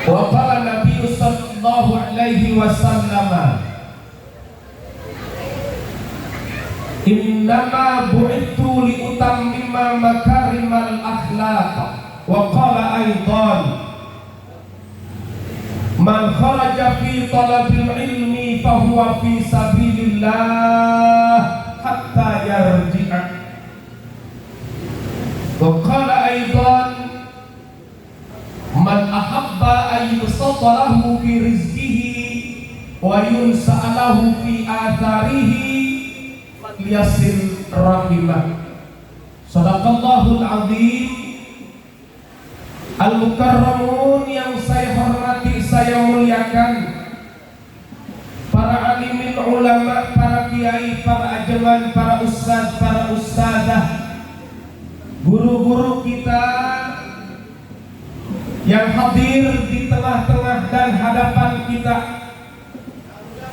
Wa qala Nabi sallallahu alaihi wasallam, innama bu'ithu li utammima makarimal akhlaq. Wa qala aidan, man kharaja fi talabil ilmi fahuwa fi sabilillah hatta yarji'a. Wa qala aidan, man ahabba an yusatalahu fi rizqihi wa yunsa'alahu fi atharihi liyasil rahimah. Sadaqallahul azim. Al-mukarramun yang saya hormati, saya muliakan, para alimin ulama, para kiai, para ajaman, para ustaz, para ustazah, guru-guru kita yang hadir di tengah-tengah dan hadapan kita.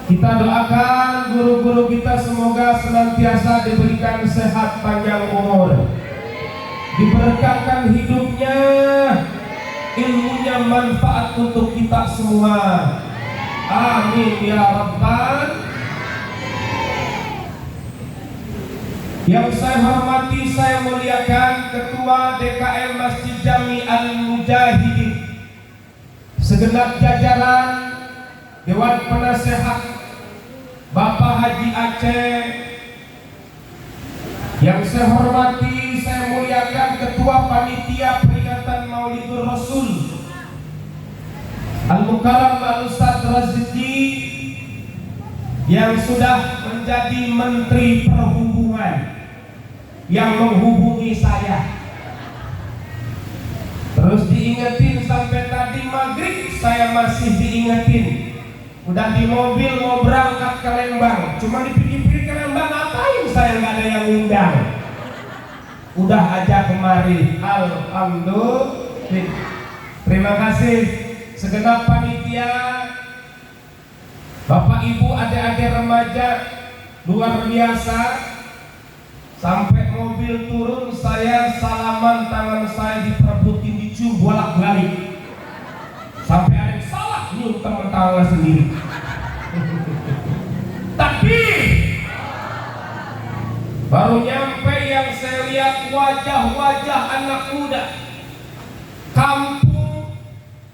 Kita doakan guru-guru kita semoga senantiasa diberikan sehat panjang umur, diberkahkan hidupnya, ilmunya manfaat untuk kita semua. Amin ya Rabbal. Yang saya hormati, saya muliakan Ketua DKM Masjid Jami Al-Mujahidin, segenap jajaran Dewan Penasehat Bapak Haji Aceh. Yang saya hormati, saya muliakan Ketua Panitia Peringatan Maulidur Rasul Al-Mukarram Al-Ustaz Raziki, yang sudah menjadi Menteri Perhubungan, yang menghubungi saya. Terus diingetin sampai tadi maghrib, saya masih diingetin. Udah di mobil mau berangkat ke Lembang, cuma dipikir-pikir ke Lembang ngapain, saya nggak ada yang undang. Udah aja kemari. Alhamdulillah. Terima kasih segenap panitia, Bapak Ibu, adik-adik remaja, luar biasa. Sampai mobil turun, saya salaman, tangan saya diperbutin, dicium bolak-balik. Sampai ada yang salah nyium teman-teman sendiri. Tapi baru nyampe yang saya lihat wajah-wajah anak muda kampung.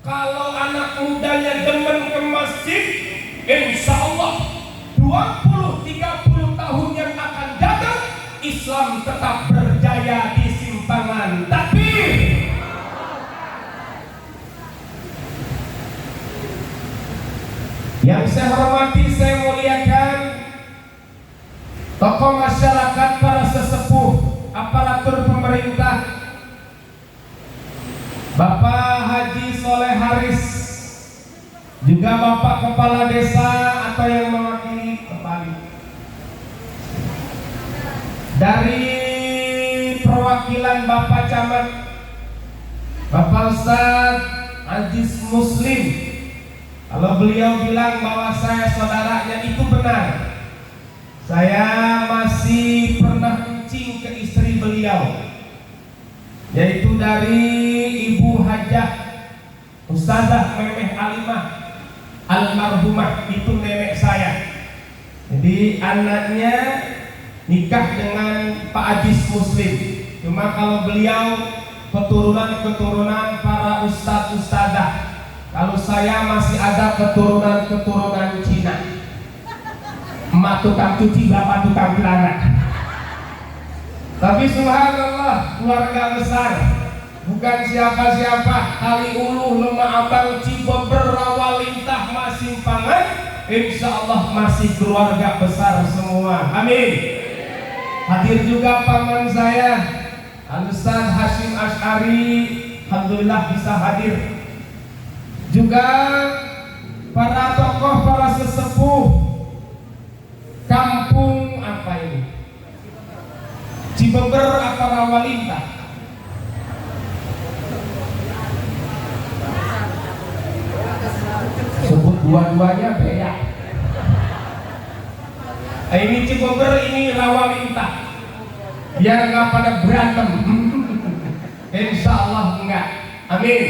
Kalau anak mudanya demen ke masjid, insya Allah 20-30 tahun yang akan datang, Islam tetap berjaya di simpangan. Tapi yang saya hormati, saya muliakan tokoh masyarakat, para sesepuh, aparatur pemerintah, Bapak Haji Soleh Haris, juga Bapak Kepala Desa atau yang mewakili kembali dari perwakilan Bapak Camat, Bapak Ustadz Aziz Muslim. Kalau beliau bilang bahwa saya saudaranya, itu benar. Saya masih pernah kencing ke istri beliau, yaitu dari Ibu Hajah Ustazah Memeh Alimah almarhumah, itu nenek saya. Jadi anaknya nikah dengan Pak Aziz Muslim. Cuma kalau beliau keturunan para ustadz-ustadzah. Kalau saya masih ada keturunan Cina. Emak tukang cuci, bapak tukang celana. Tapi subhanallah, keluarga besar, bukan siapa-siapa. Kali Ulu, Lemah Abang, Cibober, Rawalintah, Masimpangan, insya Allah masih keluarga besar semua. Amin. Hadir juga paman saya, Al-Ustaz Hashim Ash'ari, alhamdulillah bisa hadir. Juga para tokoh, para sesepuh kampung apa ini? Cibeber apa Rawalintah? Sebut dua-duanya beda. Ini Cibeber, ini Rawalintah. Biar nggak pada berantem. Insya Allah enggak. Amin.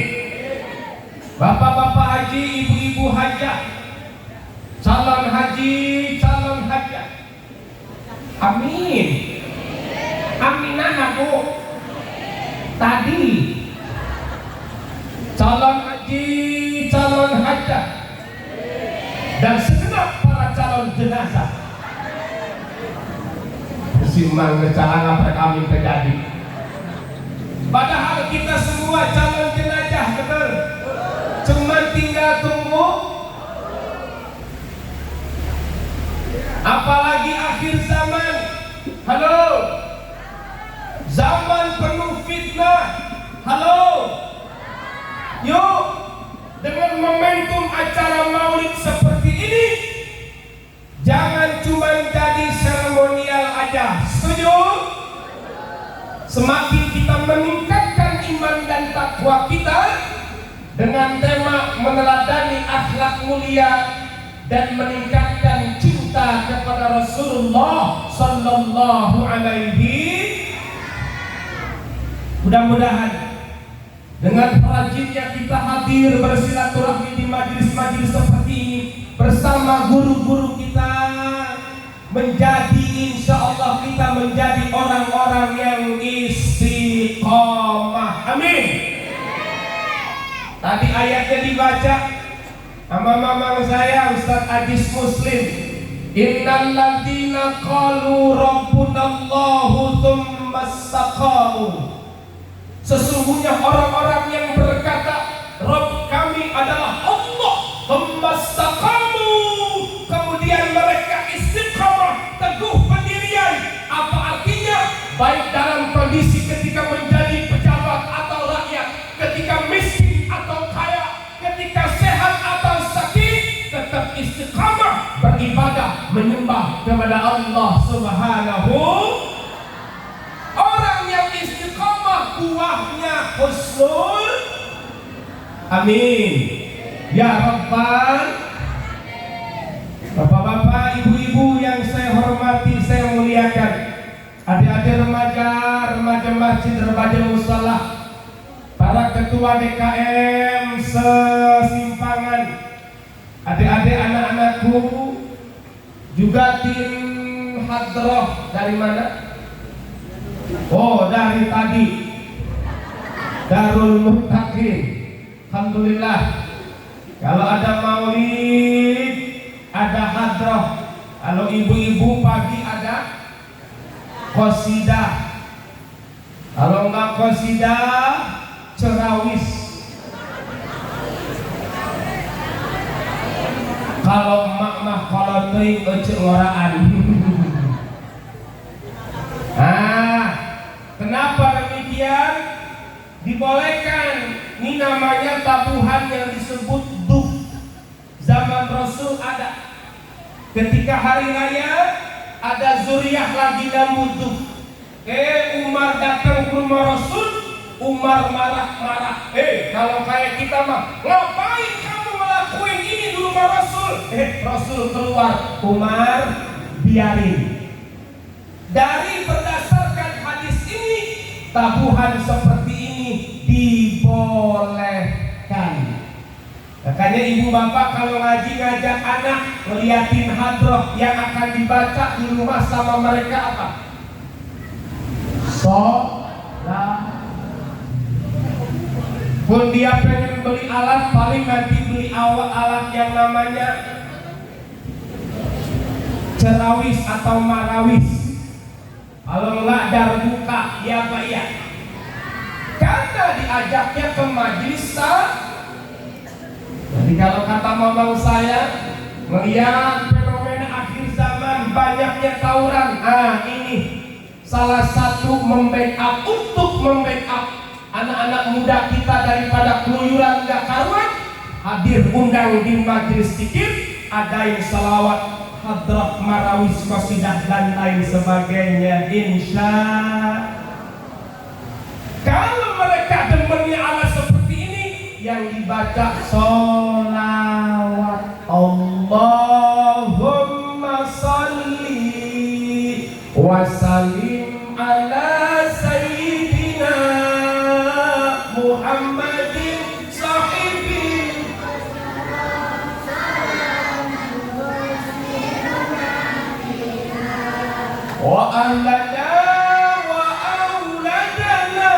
bapak-bapak haji, ibu-ibu hajah, calon haji, calon hajah. Amin. Aminan aku. Tadi calon haji, calon hajah, dan segenap para calon jenazah. Simang kecalangan perkawin terjadi. Padahal kita semua calon jenazah, betul? Cuman tinggal tunggu. Apalagi akhir zaman. Halo. Zaman penuh fitnah. Halo. Yuk, dengan momentum acara Maulid seperti ini, jangan cuma jadi seremonial aja. Setuju? Semakin kita meningkatkan iman dan takwa kita dengan tema meneladani akhlak mulia dan meningkatkan cinta kepada Rasulullah sallallahu alaihi. Mudah-mudahan dengan rajinnya kita hadir bersilaturahmi di majelis-majelis seperti ini bersama guru-guru kita, menjadi insya Allah kita menjadi orang-orang yang istiqomah. Amin. Tadi ayatnya dibaca sama mamang saya Ustaz Ajis Muslim. Innal ladzina qalu rabbunallahu tsumma istaqamu. Sesungguhnya orang-orang yang berkata Rabb kami adalah Allah, tsumma istaqamu, kemudian mereka istiqamah, teguh pendirian. Apa artinya? Baik dalam kondisi ketika menjadi pejabat atau rakyat, ketika miskin atau kaya, ketika sehat atau sakit, tetap istiqamah beribadah menyembah kepada Allah Subhanahu. Orang yang istiqamah buahnya husnul. Amin ya Rabbal. Bapak-bapak, ibu-ibu yang saya hormati, saya muliakan, adik-adik remaja, remaja masjid, remaja musholah, para ketua DKM sesimpangan, adik-adik anak-anakku, juga tim hadroh dari mana? Oh, dari tadi Darul Muttaqin. Alhamdulillah. Kalau ada maulid, ada hadroh. Kalau ibu-ibu pagi ada qasidah. Kalau enggak qasidah, cerawis. Kalau emak mah kalau teuing ece ngoraan. Kenapa demikian? Dibolehkan. Ini namanya tabuhan yang disebut duf. Zaman Rasul ada. Ketika hari raya ada zuriyah lagi namuduk. Umar datang ke rumah Rasul, Umar marah-marah. Kalau kayak kita mah, ngapain kamu ngelakuin ini di rumah Rasul? Rasul keluar, Umar biarin. Dari berdasarkan hadis ini, tabuhan seperti ini dibolehkan. Makanya ibu bapak kalau ngaji ngajak anak ngeliatin hadroh yang akan dibaca di rumah sama mereka apa? Sholat. Pun dia pengen beli alat, paling nanti beli alat yang namanya cerawis atau marawis. Kalau enggak darbuka, ya Pak ya. Karena diajaknya ke majelis. Jadi kalau kata mamang saya, melihat fenomena akhir zaman banyaknya tawuran. Ini salah satu membackup, untuk membackup anak-anak muda kita daripada keluyuran gak karuan. Hadir undang di majelis dikit, adain salawat, hadrah, marawis, qasidah dan lain sebagainya. Insya kalau mereka demennya ala seperti ini, yang dibaca sholawat. Allahumma salli wa sallim ala sayyidina Muhammadin sahibin wa ahlana wa auladana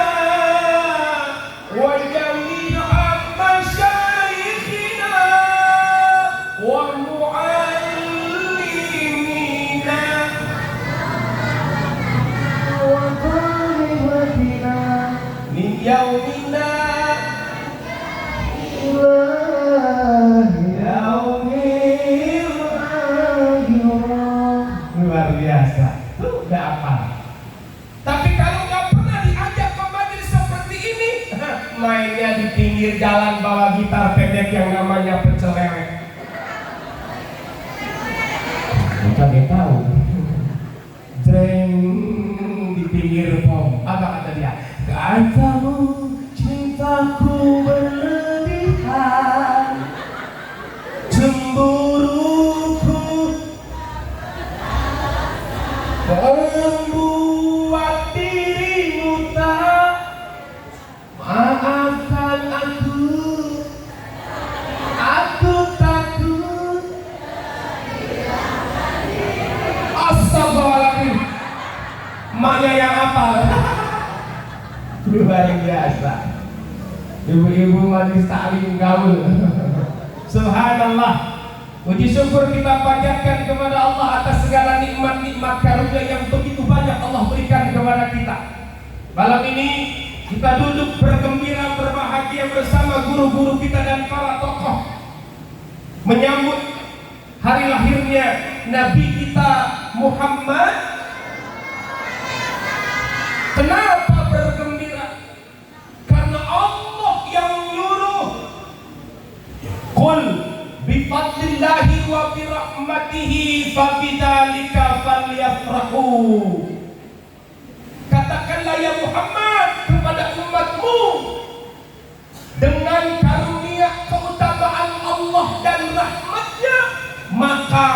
wa jami'a masyayikhina wa mu'allimina wa talibatina min yaumina luar biasa. Tuh udah apa? Tapi kalau nggak pernah diajak ke majelis seperti ini, mainnya di pinggir jalan bawa gitar pendek yang namanya pecel lele. Kita nggak tahu. Jreng di pinggir pom. Apa kata dia? Katamu cintaku berlebihan, cemburuku membuat dirimu tak maafkan aku takut. Astagfirullahaladzim, maknya yang apa? Luar biasa. Ibu-ibu majelis taklim gaul. Subhanallah. Puji syukur kita panjatkan kepada Allah atas segala nikmat-nikmat karunia yang begitu banyak Allah berikan kepada kita. Malam ini kita duduk bergembira, berbahagia bersama guru-guru kita dan para tokoh menyambut hari lahirnya Nabi kita Muhammad. Kenapa bergembira? Karena Allah yang nyuruh. Qul bifadlillahi wa birahmatihi fabidzalika falyafrahu. Katakanlah ya Muhammad kepada umatmu, dengan karunia keutamaan Allah dan rahmatnya, maka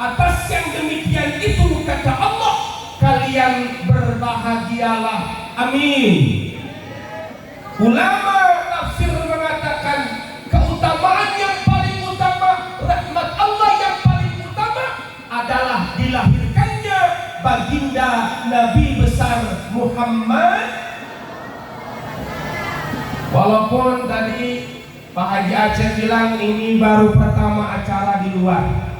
atas yang demikian itu kata Allah, kalian berbahagialah. Amin. Ulama tafsir mengatakan keutamaan yang paling utama, rahmat Allah yang paling utama adalah dilahirkannya baginda Nabi besar Muhammad. Walaupun tadi Pak Haji Aceh bilang ini baru pertama acara di luar,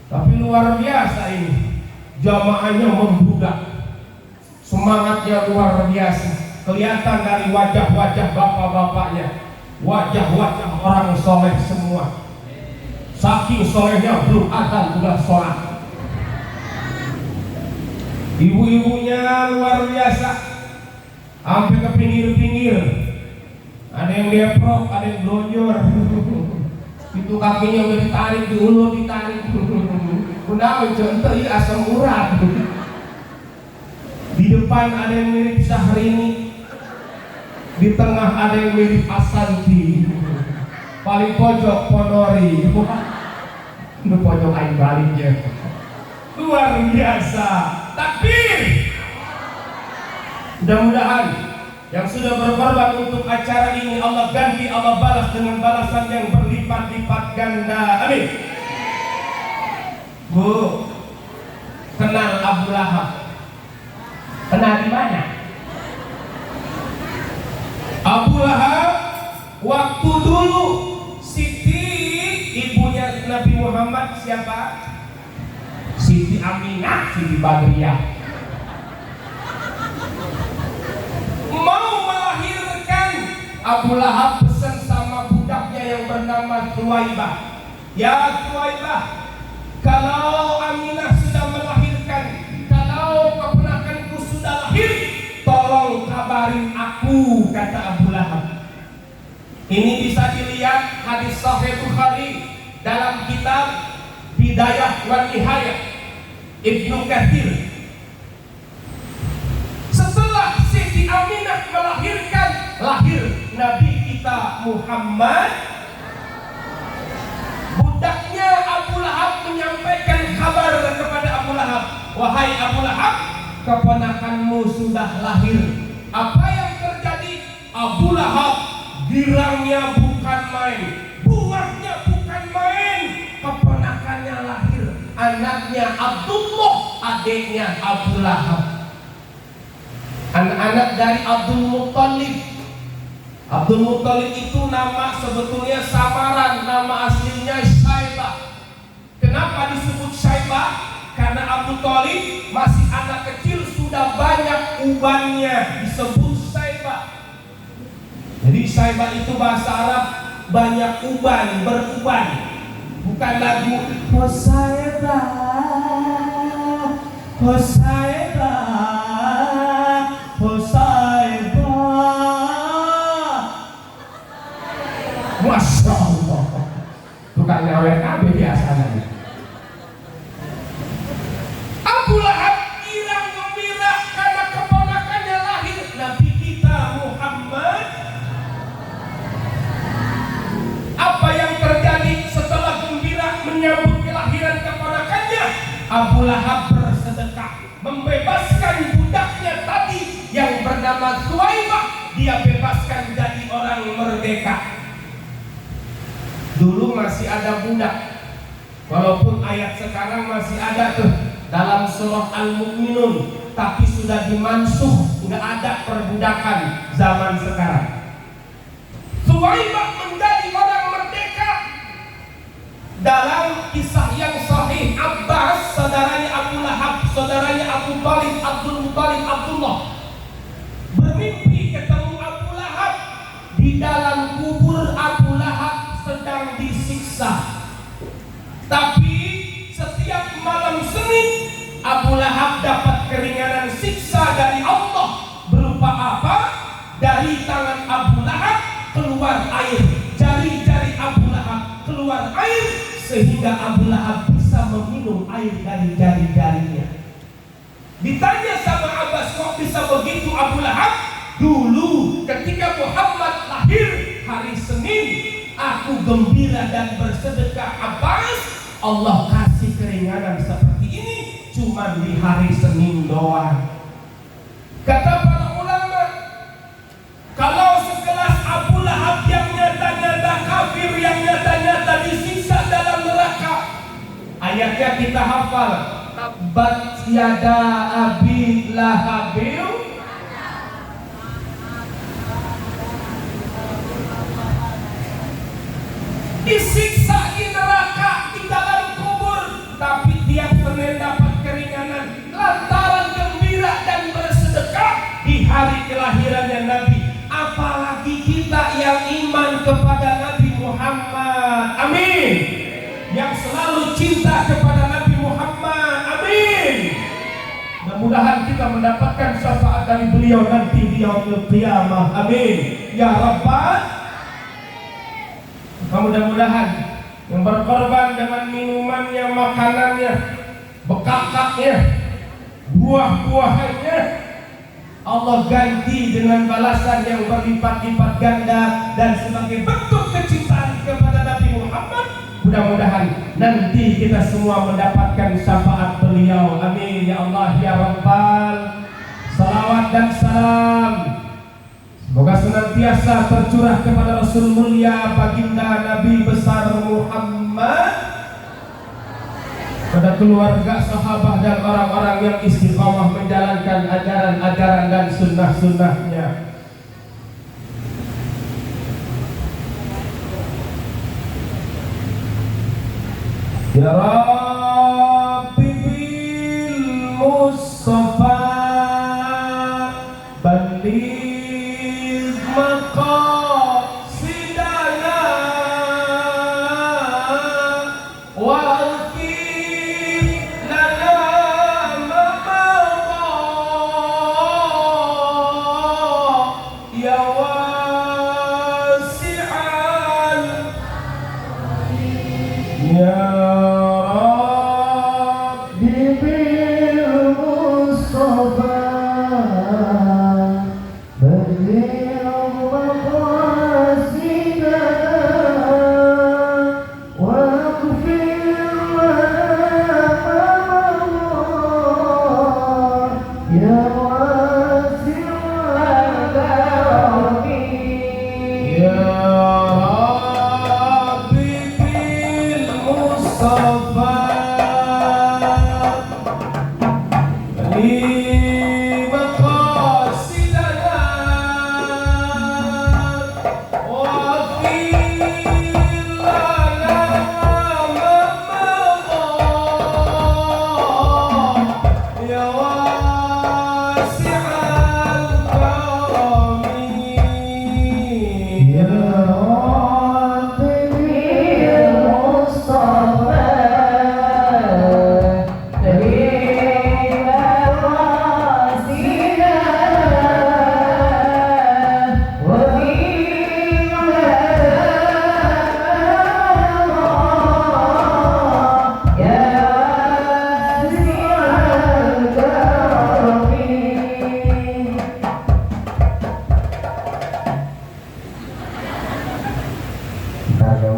tapi luar biasa ini, jamaahnya membludak, semangatnya luar biasa. Kelihatan dari wajah-wajah bapak-bapaknya, wajah-wajah orang soleh semua. Saking solehnya belum ada sudah sholat. Ibu-ibunya luar biasa, sampai ke pinggir-pinggir. Ada yang deprok, ada yang blonjor. Itu kakinya udah ditarik, diulur ditarik. Kunaon contoh ini asam urat. Di depan ada yang mirip Syahrini, di tengah ada yang mirip Asanti, paling pojok Ponori. Itu pojok lain baliknya. Luar biasa. Takbir. Mudah-mudahan yang sudah berkorban untuk acara ini Allah ganti, Allah balas dengan balasan yang berlipat-lipat ganda. Amin. Bu, kenal Abu Lahab? Kenal di mana? Abu Lahab waktu dulu Siti, ibunya Nabi Muhammad siapa? Siti Aminah, Siti Badriyah, mau melahirkan. Abu Lahab pesan sama budaknya yang bernama Thuwaibah, ya Thuwaibah, kalau Aminah sudah melahirkan, kalau keponakanku sudah lahir, tolong kabarin aku, kata Abu Lahab. Ini bisa dilihat hadis Sahih Bukhari dalam kitab Bidayah wa Nihayah Ibnu Katsir. Setelah Siti Aminah melahirkan, lahir Nabi kita Muhammad. Budaknya Abu Lahab menyampaikan kabar kepada Abu Lahab, wahai Abu Lahab, keponakanmu sudah lahir. Apa yang terjadi? Abu Lahab girangnya bukan main, bungahnya bukan main. Keponakannya lahir, anaknya Abdullah adiknya Abu Lahab. Anak-anak dari Abdul Muttalib. Abdul Muttalib itu nama sebetulnya samaran, nama aslinya Syaibah. Kenapa disebut Syaibah? Karena Abu Thalib masih anak kecil sudah banyak ubannya, disebut Syaibah. Jadi Syaibah itu bahasa Arab banyak uban, beruban. Bukan lagu Syaibah, Syaibah, Syaibah. Masya Allah. Tukang nyawer kabeh biasanya. Abu Lahab girang gembira karena keponakannya lahir Nabi kita Muhammad. Apa yang terjadi setelah gembira menyambut kelahiran keponakannya? Abu Lahab bersedekah membebaskan budaknya tadi yang bernama Suwaibah. Dia bebaskan jadi orang merdeka. Dulu masih ada budak, walaupun ayat sekarang masih ada tuh dalam surah Al-Mu'minun, tapi sudah dimansuh, nggak ada perbudakan zaman sekarang. Suwaibah menjadi orang merdeka. Dalam kisah yang sahih, Abbas, saudaranya Abu Lahab, saudaranya Abu Thalib, Abdul Muttalib, Abdullah, bermimpi ketemu Abu Lahab. Di dalam kubur Abu Lahab sedang disiksa. Tapi setiap malam Senin Abu Lahab dapat keringanan siksa dari Allah. Berupa apa? Dari tangan Abu Lahab keluar air, jari-jari Abu Lahab keluar air, sehingga Abu Lahab bisa meminum air dari jari-jarinya. Ditanya sama Abbas, kok bisa begitu Abu Lahab? Dulu ketika Muhammad lahir hari Senin, aku gembira dan bersedekah Abbas, Allah kasih keringanan seperti ini cuma di hari Senin doang. Kata para ulama, kalau sekelas Abu Lahab yang nyata-nyata kafir, yang nyata-nyata disiksa dalam neraka, ayatnya kita hafal, tabbat yada abi lahabil, disiksa di neraka, di dalam kubur, tapi tiap Senin dapat keringanan lantaran gembira dan bersedekah di hari kelahirannya Nabi. Apalagi kita yang iman kepada Nabi Muhammad, amin, yang selalu cinta kepada Nabi Muhammad, amin. Mudah-mudahan kita mendapatkan syafaat dari beliau nanti di yaumil qiyamah, amin ya rabbal. Mudah-mudahan yang berkorban dengan minumannya, makanannya, bekakaknya, buah-buahannya, Allah ganti dengan balasan yang berlipat-lipat ganda. Dan sebagai bentuk kecintaan kepada Nabi Muhammad, mudah-mudahan nanti kita semua mendapatkan syafaat beliau, amin ya Allah ya Rabbal. Salawat dan salam semoga senantiasa tercurah kepada Rasul mulia baginda Nabi besar Muhammad, pada keluarga, sahabat dan orang-orang yang istiqamah menjalankan ajaran-ajaran dan sunnah-sunnahnya. Ya Rabbi bil Mustafa balligh maqasidana wa'qim lana ma maqa ya wasi'al ya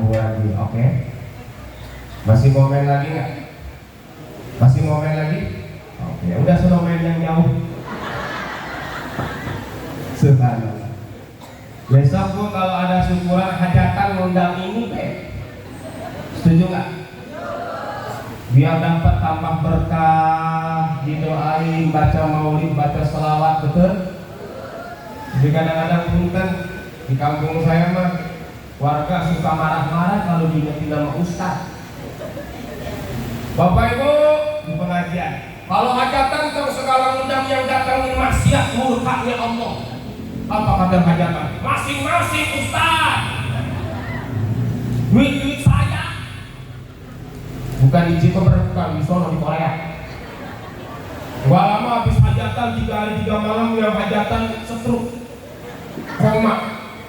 lagi. Oke. Masih mau main lagi nggak? Masih mau main lagi? Oke, udah sudah main yang jauh. Subhanallah. Besok Bu kalau ada syukuran hajatan ngundang ini setuju nggak? Biar dapat tambah berkah, didoain, baca maulid, baca selawat, betul? Jadi kadang-kadang punten di kampung saya mah warga suka marah-marah kalau diingetin nama ustaz. Bapak Ibu di pengajian, kalau hajatan kalau segala undang yang datangin maksiat murkanya Allah. Apa kata hajatan? Masing-masing ustaz. Duit saya. Bukan di Cipeber, bukan di sono di Korea. Gak lama habis hajatan 3 hari 3 malam yang hajatan stroke, koma.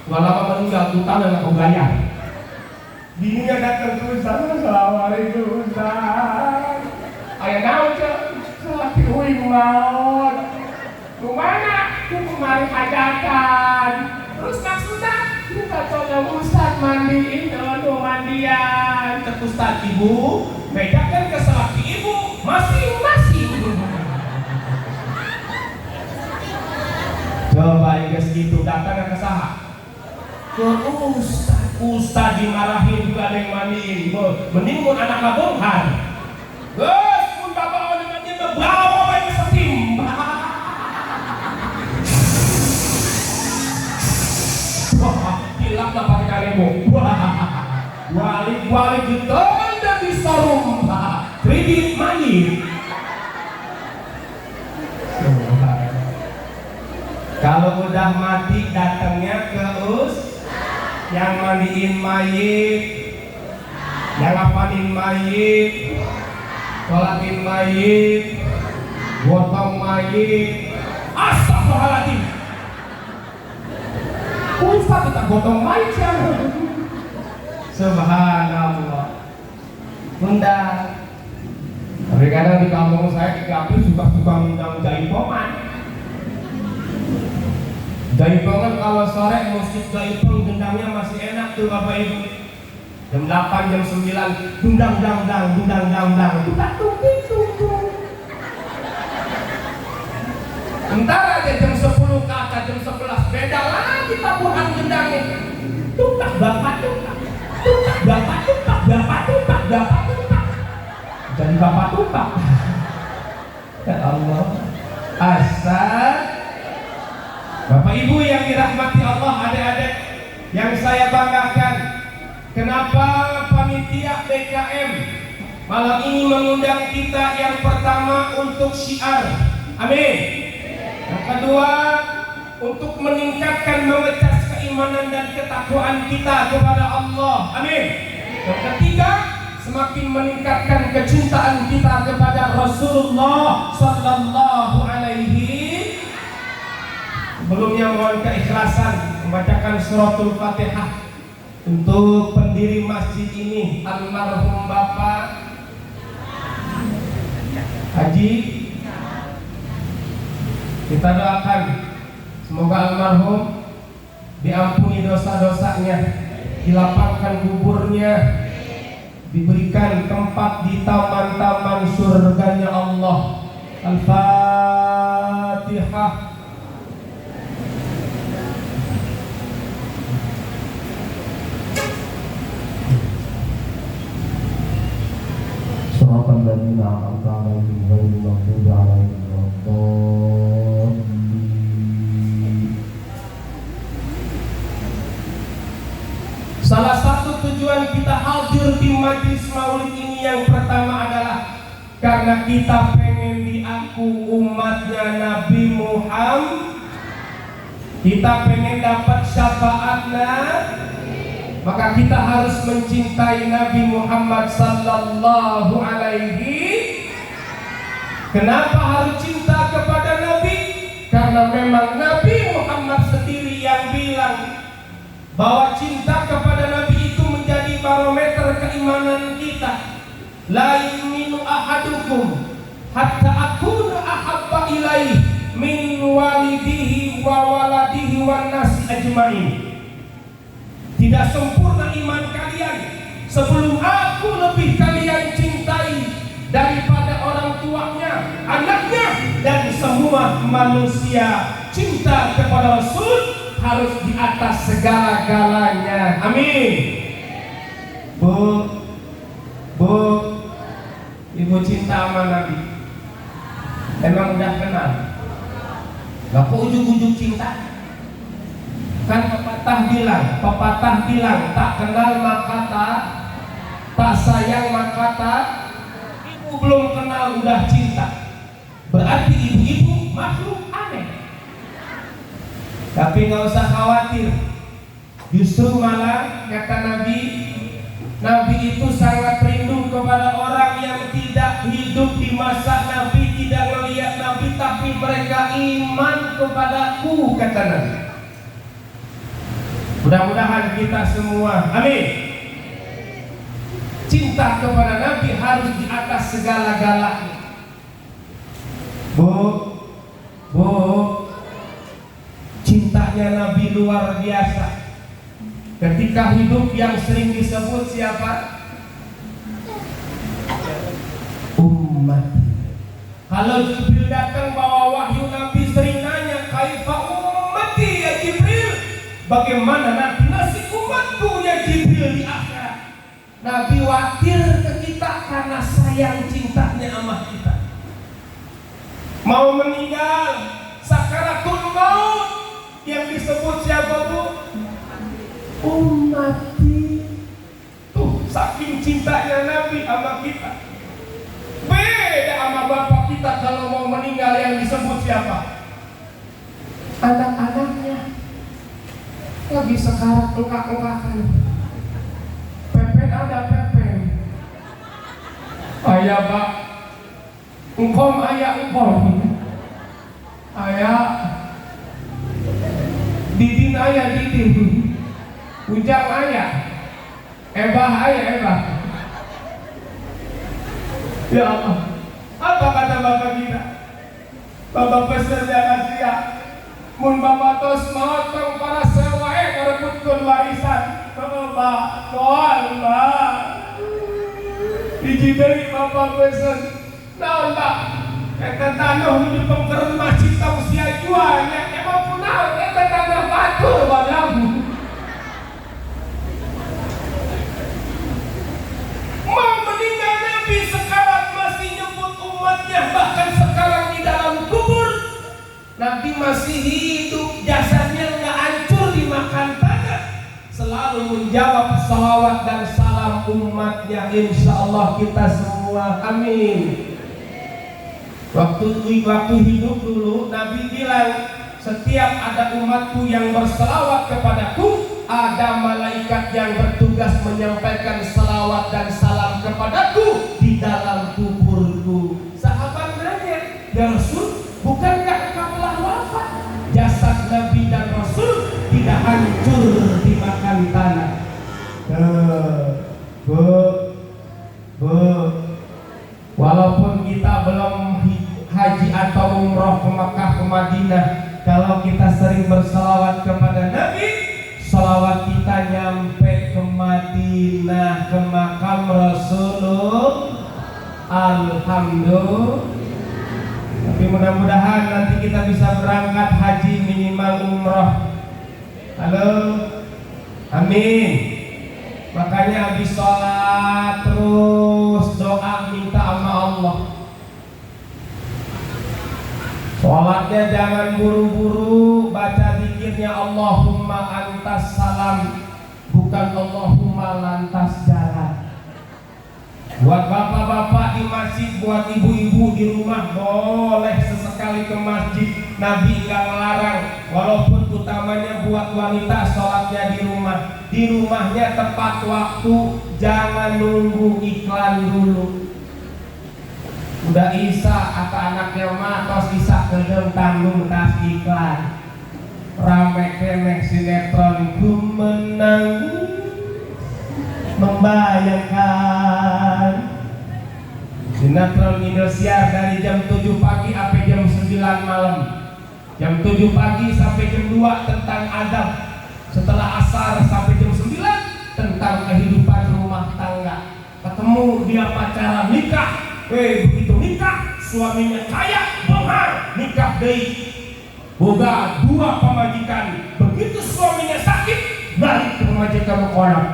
Gak lama meninggal, utang dan aku bayar. Bininya datang terus, assalamualaikum Ustaz. Ayah tahu cek, laki uing maut. Kemana? Kemarin hajatan. Terus maksudnya kita coba Ustaz mandiin dulu mandian. Cek Ustaz ibu, bedakan ke selaki ibu masing-masing. Coba yang segitu datang ke saha? Ke Ustaz dimarahin juga ada yang mandiin. Mending mun anak kabongkar. Gus, mun bapak dengan dia bawa yang setimba. Wah, hilang lah pakai kalemo. Walik gitu dan disorong. Kredit mayit. Kalau udah mati datangnya ke yang mandiin mayit, yang ngapalin mayit, sholatin mayit, gotong mayit. Astagfirullahaladzim. Ustaz kita gotong mayit siapa? Subhanallah. Bunda, tapi kadang di kampung saya di kampung suka ngundang jaipongan. Jaipongan kalau sore musik jaipong gendangnya masih enak tuh Bapak Ibu. Jam 8 jam 9 dundang entar aja jam 10 ke atas jam 11 beda lagi tabuhan gendangnya. Tupak bapak tupak. Tupak bapak tupak bapak tupak bapak tupak. Jadi bapak tupak. Ya Allah. Asal Bapak Ibu yang dirahmati Allah, adik-adik yang saya banggakan, kenapa panitia BKM malam ini mengundang kita yang pertama untuk syiar, amin. Yang kedua untuk meningkatkan, mengecas keimanan dan ketakwaan kita kepada Allah, amin. Yang ketiga semakin meningkatkan kecintaan kita kepada Rasulullah Sallallahu Alaihi. Sebelumnya mohon keikhlasan membacakan suratul Fatihah untuk pendiri masjid ini, almarhum Bapak Haji. Kita doakan semoga almarhum diampuni dosa-dosanya, dilapangkan kuburnya, diberikan tempat di taman-taman surganya Allah. Al-Fatihah. الذين أنعمت عليهم غير المغضوب عليهم ولا الضالين. Salah satu tujuan kita hadir di majelis maulid ini yang pertama adalah karena kita pengen diaku umatnya Nabi Muhammad. Kita pengen dapat syafaatnya. Maka kita harus mencintai Nabi Muhammad Sallallahu Alaihi. Kenapa harus cinta kepada Nabi? Karena memang Nabi Muhammad sendiri yang bilang bahwa cinta kepada Nabi itu menjadi barometer keimanan kita. La yu'minu ahadukum hatta akuna ahabba ilaihi min walidihi wa waladihi wan nasi ajmain. Tidak sempurna iman kalian sebelum aku lebih kalian cintai daripada orang tuanya, anaknya, dan semua manusia. Cinta kepada Rasul harus di atas segala-galanya. Amin. Bu, ibu cinta sama Nabi? Emang udah kenal? Gak kok ujuk-ujuk cinta? Kan pepatah bilang tak kenal maka tak sayang maka tak. Ibu belum kenal udah cinta, berarti ibu-ibu makhluk aneh. Tapi nggak usah khawatir, justru malah kata Nabi itu sangat rindu kepada orang yang tidak hidup di masa Nabi, tidak melihat Nabi, tapi mereka iman kepadaku, kata Nabi. Mudah-mudahan kita semua, amin, cinta kepada Nabi harus di atas segala-galanya. Bu, cintanya Nabi luar biasa. Ketika hidup yang sering disebut siapa? Umat. Kalau Jibril datang bawa wahyu, Nabi sering nanya, kaifa ummati ya Jibril? Bagaimana nasib umatku ya Jibril di akhirat? Nabi khawatir ke kita karena sayang cintanya sama kita. Mau meninggal, sakaratul maut, yang disebut siapa tuh? Ummati. Tuh saking cintanya Nabi sama kita. Beda sama bapak kita kalau mau meninggal, yang disebut siapa? Anak-anaknya. Lagi sekarang engkak-engkakan. Pepen ada pepen. Ayah pak, engkom ayah engkom. Ayah didin ayah didin. Ujang ayah. Ebah ayah ebah. Ya Allah, apa kata bapak kita? Bapak peserta Asia, mun bapak tos motong para sewae karebutkeun warisan. Bapak, doa Pak. Hiji deui bapak pesen. Naon Pak? Eta tanah nu dipengkeun masjid tausiah jualnya. Emang kunaon eta tanah batur badang. Mau meninggal Nabi sekarang masih nyebut umatnya, bahkan sekarang di dalam kubur Nabi masih hidup, jasadnya nggak hancur dimakan tanah, selalu menjawab salawat dan salam umatnya. Insya Allah kita semua, amin. Waktu hidup dulu Nabi bilang, setiap ada umatku yang berselawat kepadaku, ada malaikat yang bertugas menyampaikan salawat dan salam kepadaku di dalam kuburku. Sahabat nanya, ya Rasul, bukankah engkau telah wafat? Jasad Nabi dan Rasul tidak hancur dimakan tanah. Walaupun kita belum haji atau umroh ke Makkah ke Madinah, kalau kita sering bersalawat kepada Nabi, salawat kita nyampe ke Madinah, ke makam Rasulullah. Alhamdulillah. Tapi mudah-mudahan nanti kita bisa berangkat haji minimal umroh. Halo, amin. Makanya habis sholat terus doa minta sama Allah. Sholatnya jangan buru-buru, baca zikirnya Allahumma antas salam, bukan Allahumma lantas jalan. Buat bapak-bapak di masjid, buat ibu-ibu di rumah, boleh sesekali ke masjid. Nabi nggak melarang, walaupun utamanya buat wanita sholatnya di rumah. Di rumahnya tepat waktu, jangan nunggu iklan dulu. Udah Isa, kata anaknya mah, tos Isa kedeng tanggung tas iklan. Rame kene sinetron ku menangis membayangkan. Sinetron Indosiar dari jam 7 pagi sampai jam 9 malam. Jam 7 pagi sampai jam 2 tentang adab. Setelah asar sampai jam 9 gara-gara nikah. Begitu nikah, suaminya kaya, mahal, nikah deui. Boga 2 pamajikan. Begitu suaminya sakit, balik ke pamajikan berkolak.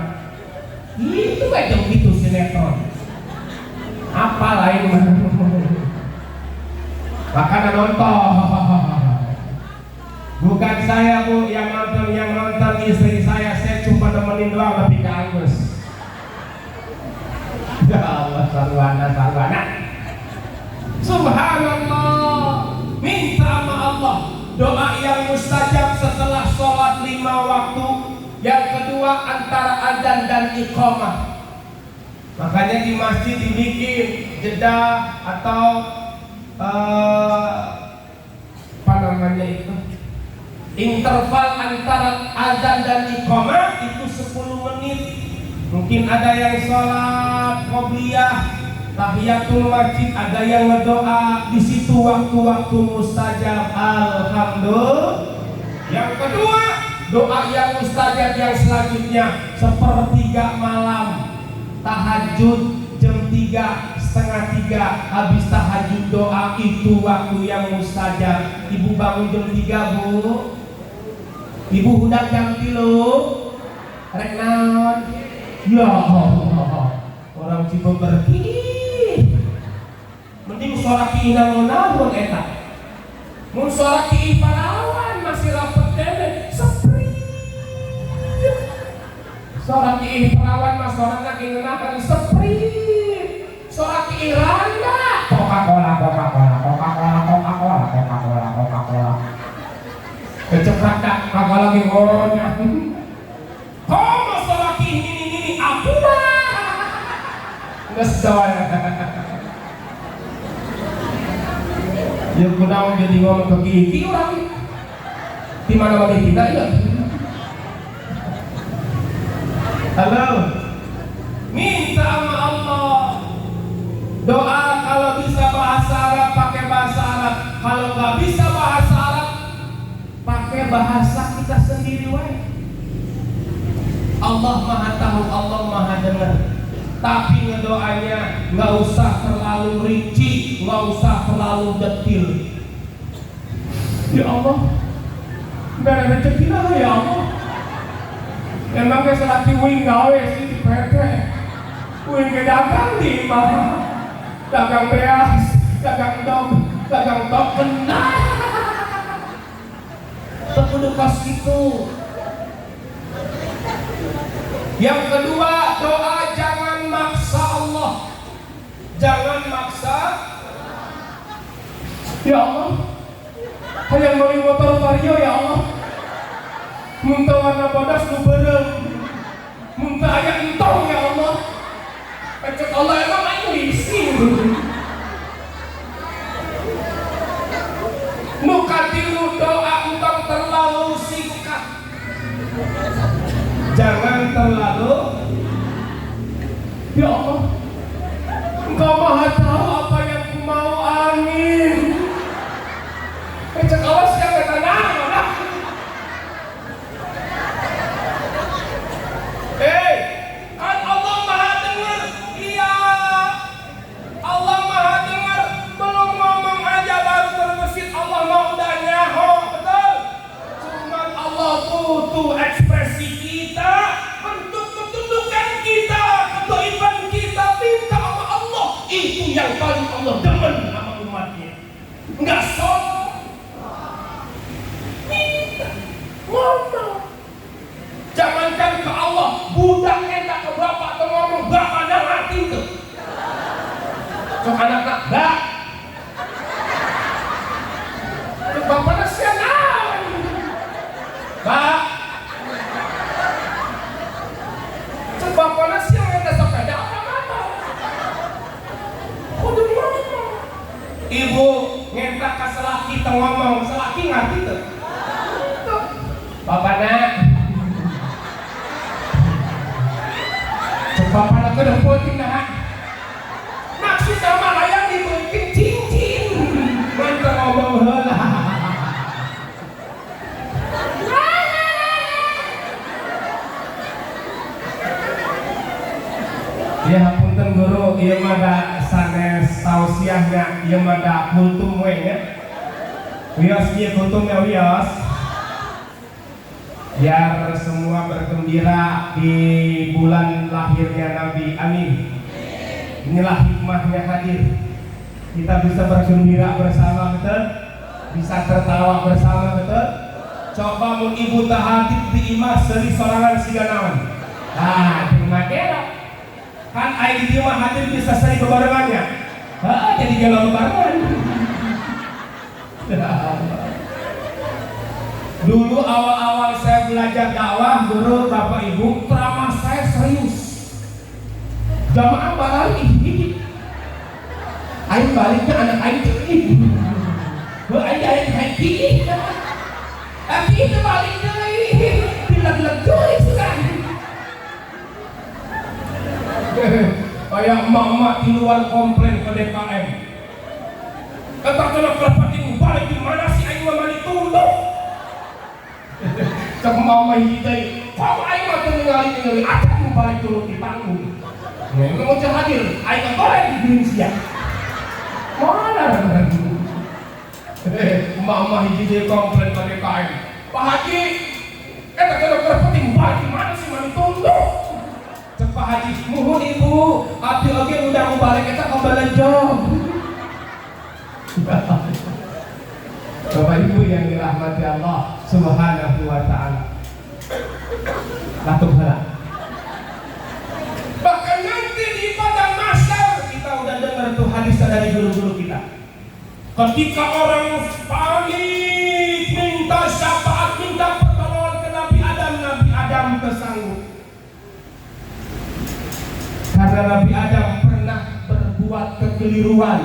Itu aja begitu sinetron. Apa lain makanya nonton. Bukan saya Bu yang nonton istri saya cuma nemenin doang tapi keangus. Ya Allah, sarwana. Subhanallah. Minta sama Allah. Doa yang mustajab setelah sholat 5 waktu. Yang kedua antara adzan dan iqamah. Makanya di masjid dibikin jeda atau apa namanya itu, interval antara adzan dan iqamah itu 10 menit. Mungkin ada yang sholat qobliyah, tahiyatul masjid, ada yang berdoa di situ waktu-waktu mustajab. Alhamdulillah. Yang kedua, doa yang mustajab yang selanjutnya 1/3 malam, tahajud jam 3, setengah 3 habis tahajud doa, itu waktu yang mustajab. Ibu bangun jam 3 Bu, ibu udah jam 3 rek naon. Ya Allah, orang Cibeber mending suara kiinang naon eta. Mun suara ki Palawan masih rapet dede sepri. Suara ki Palawan mas suarana ki ngeunakeun sepri. Suara ki Iranda Coca-Cola. Keceprak dak Coca-Cola ge ngoronya. Komo suara ki ini aku dah. Geus doy. Ya kunaon jadi ngomong ke gigi orang. Di mana bagi kita ya? Halo. Minta sama Allah. Doa kalau bisa bahasa Arab pakai bahasa Arab. Kalau nggak bisa bahasa Arab pakai bahasa kita sendiri wae. Allah Maha tahu, Allah Maha dengar. Tapi ngedoanya nggak usah terlalu rinci, nggak usah terlalu detil. Ya Allah, bere rezeki lah ya Allah. Emangnya selagi wing gawe sih di PT, wing ke dagang di mana? Dagang beas, dagang dog, dagang token. Tekudu pas itu. Yang kedua, doa jangan maksa Allah. Jangan maksa. Ya Allah, hayang beli motor Vario ya Allah. Muntah warna bodas nu beureum. Muntah aya entong ya Allah. Ecek Allah emang aing leasing. Nu katilu doa entong terlalu singkat. Jangan terlalu. Ya Allah, Engkau Maha tahu apa yang ku mau. Amin. Cek awas yang ketanah mana? Kan Allah Maha dengar. Iya, Allah Maha dengar. Belum ngomong aja baru terbesit Allah mau udah nyaho, betul? Cuma Allah butuh ekspresi kita, bentuk ketundukan kita, ketaifan kita, minta sama Allah. Itu yang paling Allah demen sama umatnya. Enggak sombong, minta, ngomong. Jangankan ke Allah, budak kita ke bapak atau ngomong, bapak ada hati tuh. Cok anak-anak, bak. Cok bapak nasihan naon. Bak. Cok bapak nasihan ngenda sepeda apa-apa. Kudu ngomong. Ibu ngenda ka selaki teu ngomong, selaki ngerti tuh. Bapak nak. Bapak nak kena poting nah. Maksud sama hayang dibeukin cincin. Mantap ngomong heula. Ya hapunten guru, ieu mah da sanes tausiahnya, ieu mah da kultum we nya. Wios ieu kultumnya wios. Biar semua bergembira di bulan lahirnya Nabi. Amin. Inilah hikmahnya hadir. Kita bisa bergembira bersama, betul? Bisa tertawa bersama, betul? Coba mun ibu tahatib di imah seri sorangan siga naon. Nah, terima kasih. Kan air di mah hadir bisa seri bebarengannya. Jadi galau bebarengan. Dulu awal-awal saya belajar dakwah, guru, bapak ibu, ceramah saya serius. Jamaah barang ini. Aing baliknya anak aing ceuing. Aing happy. Tapi itu balik deui. Dileg-leg deui sugan. Kayak emak-emak di luar komplain ke DKM. Eta kana kerpating balik di mana si aing mah mani tunduk. Cek mama hiji teh, kok aing mah teu ningali acan mau balik turun di panggung. Nggak mau hadir, aing goreng di green siang. Mana mama hiji teh komplain ke DKM. Pak Haji, eta kana kerpating balik di mana si mani tunduk. Cek Pak Haji, muhun ibu, abdi oge udah mau balik eta ka Balejong. Bapak Ibu yang dirahmati Allah Subhanahu wa ta'ala. Latuk hala. Bahkan nanti di padang mahsyar kita udah dengar tuh hadis dari guru-guru kita. Ketika orang paling minta syafaat, minta pertolongan ke Nabi Adam tersanggup. Karena Nabi Adam pernah berbuat kekeliruan,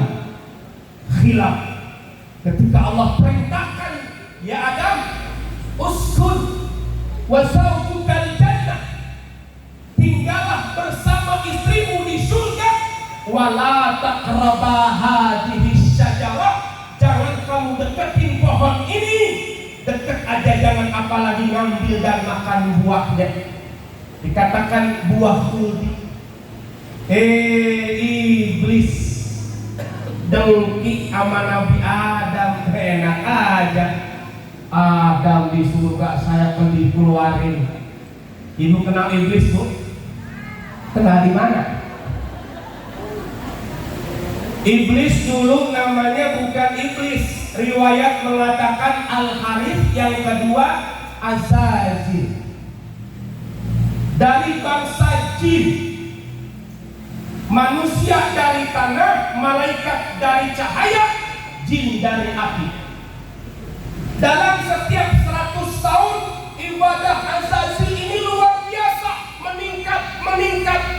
khilaf. Ketika Allah perintahkan, ya Adam, uskun wa zawjukal jannah, tinggallah bersama istrimu di surga, wala taqraba hadhihi syajarah, jangan kamu deketin pohon ini, deket aja jangan, apalagi ngambil dan makan buahnya. Dikatakan buah khuldi. Iblis dengki sama Nabi Adam, enak aja. Adam di surga, saya akan dikeluarin. Ibu kenal iblis, Bu? Kenal di mana? Iblis dulu namanya bukan iblis. Riwayat mengatakan Al-Harith, yang kedua Azazil. Dari bangsa jin. Manusia dari tanah, malaikat dari cahaya, jin dari api. Dalam setiap 100 tahun ibadah Azazil ini luar biasa,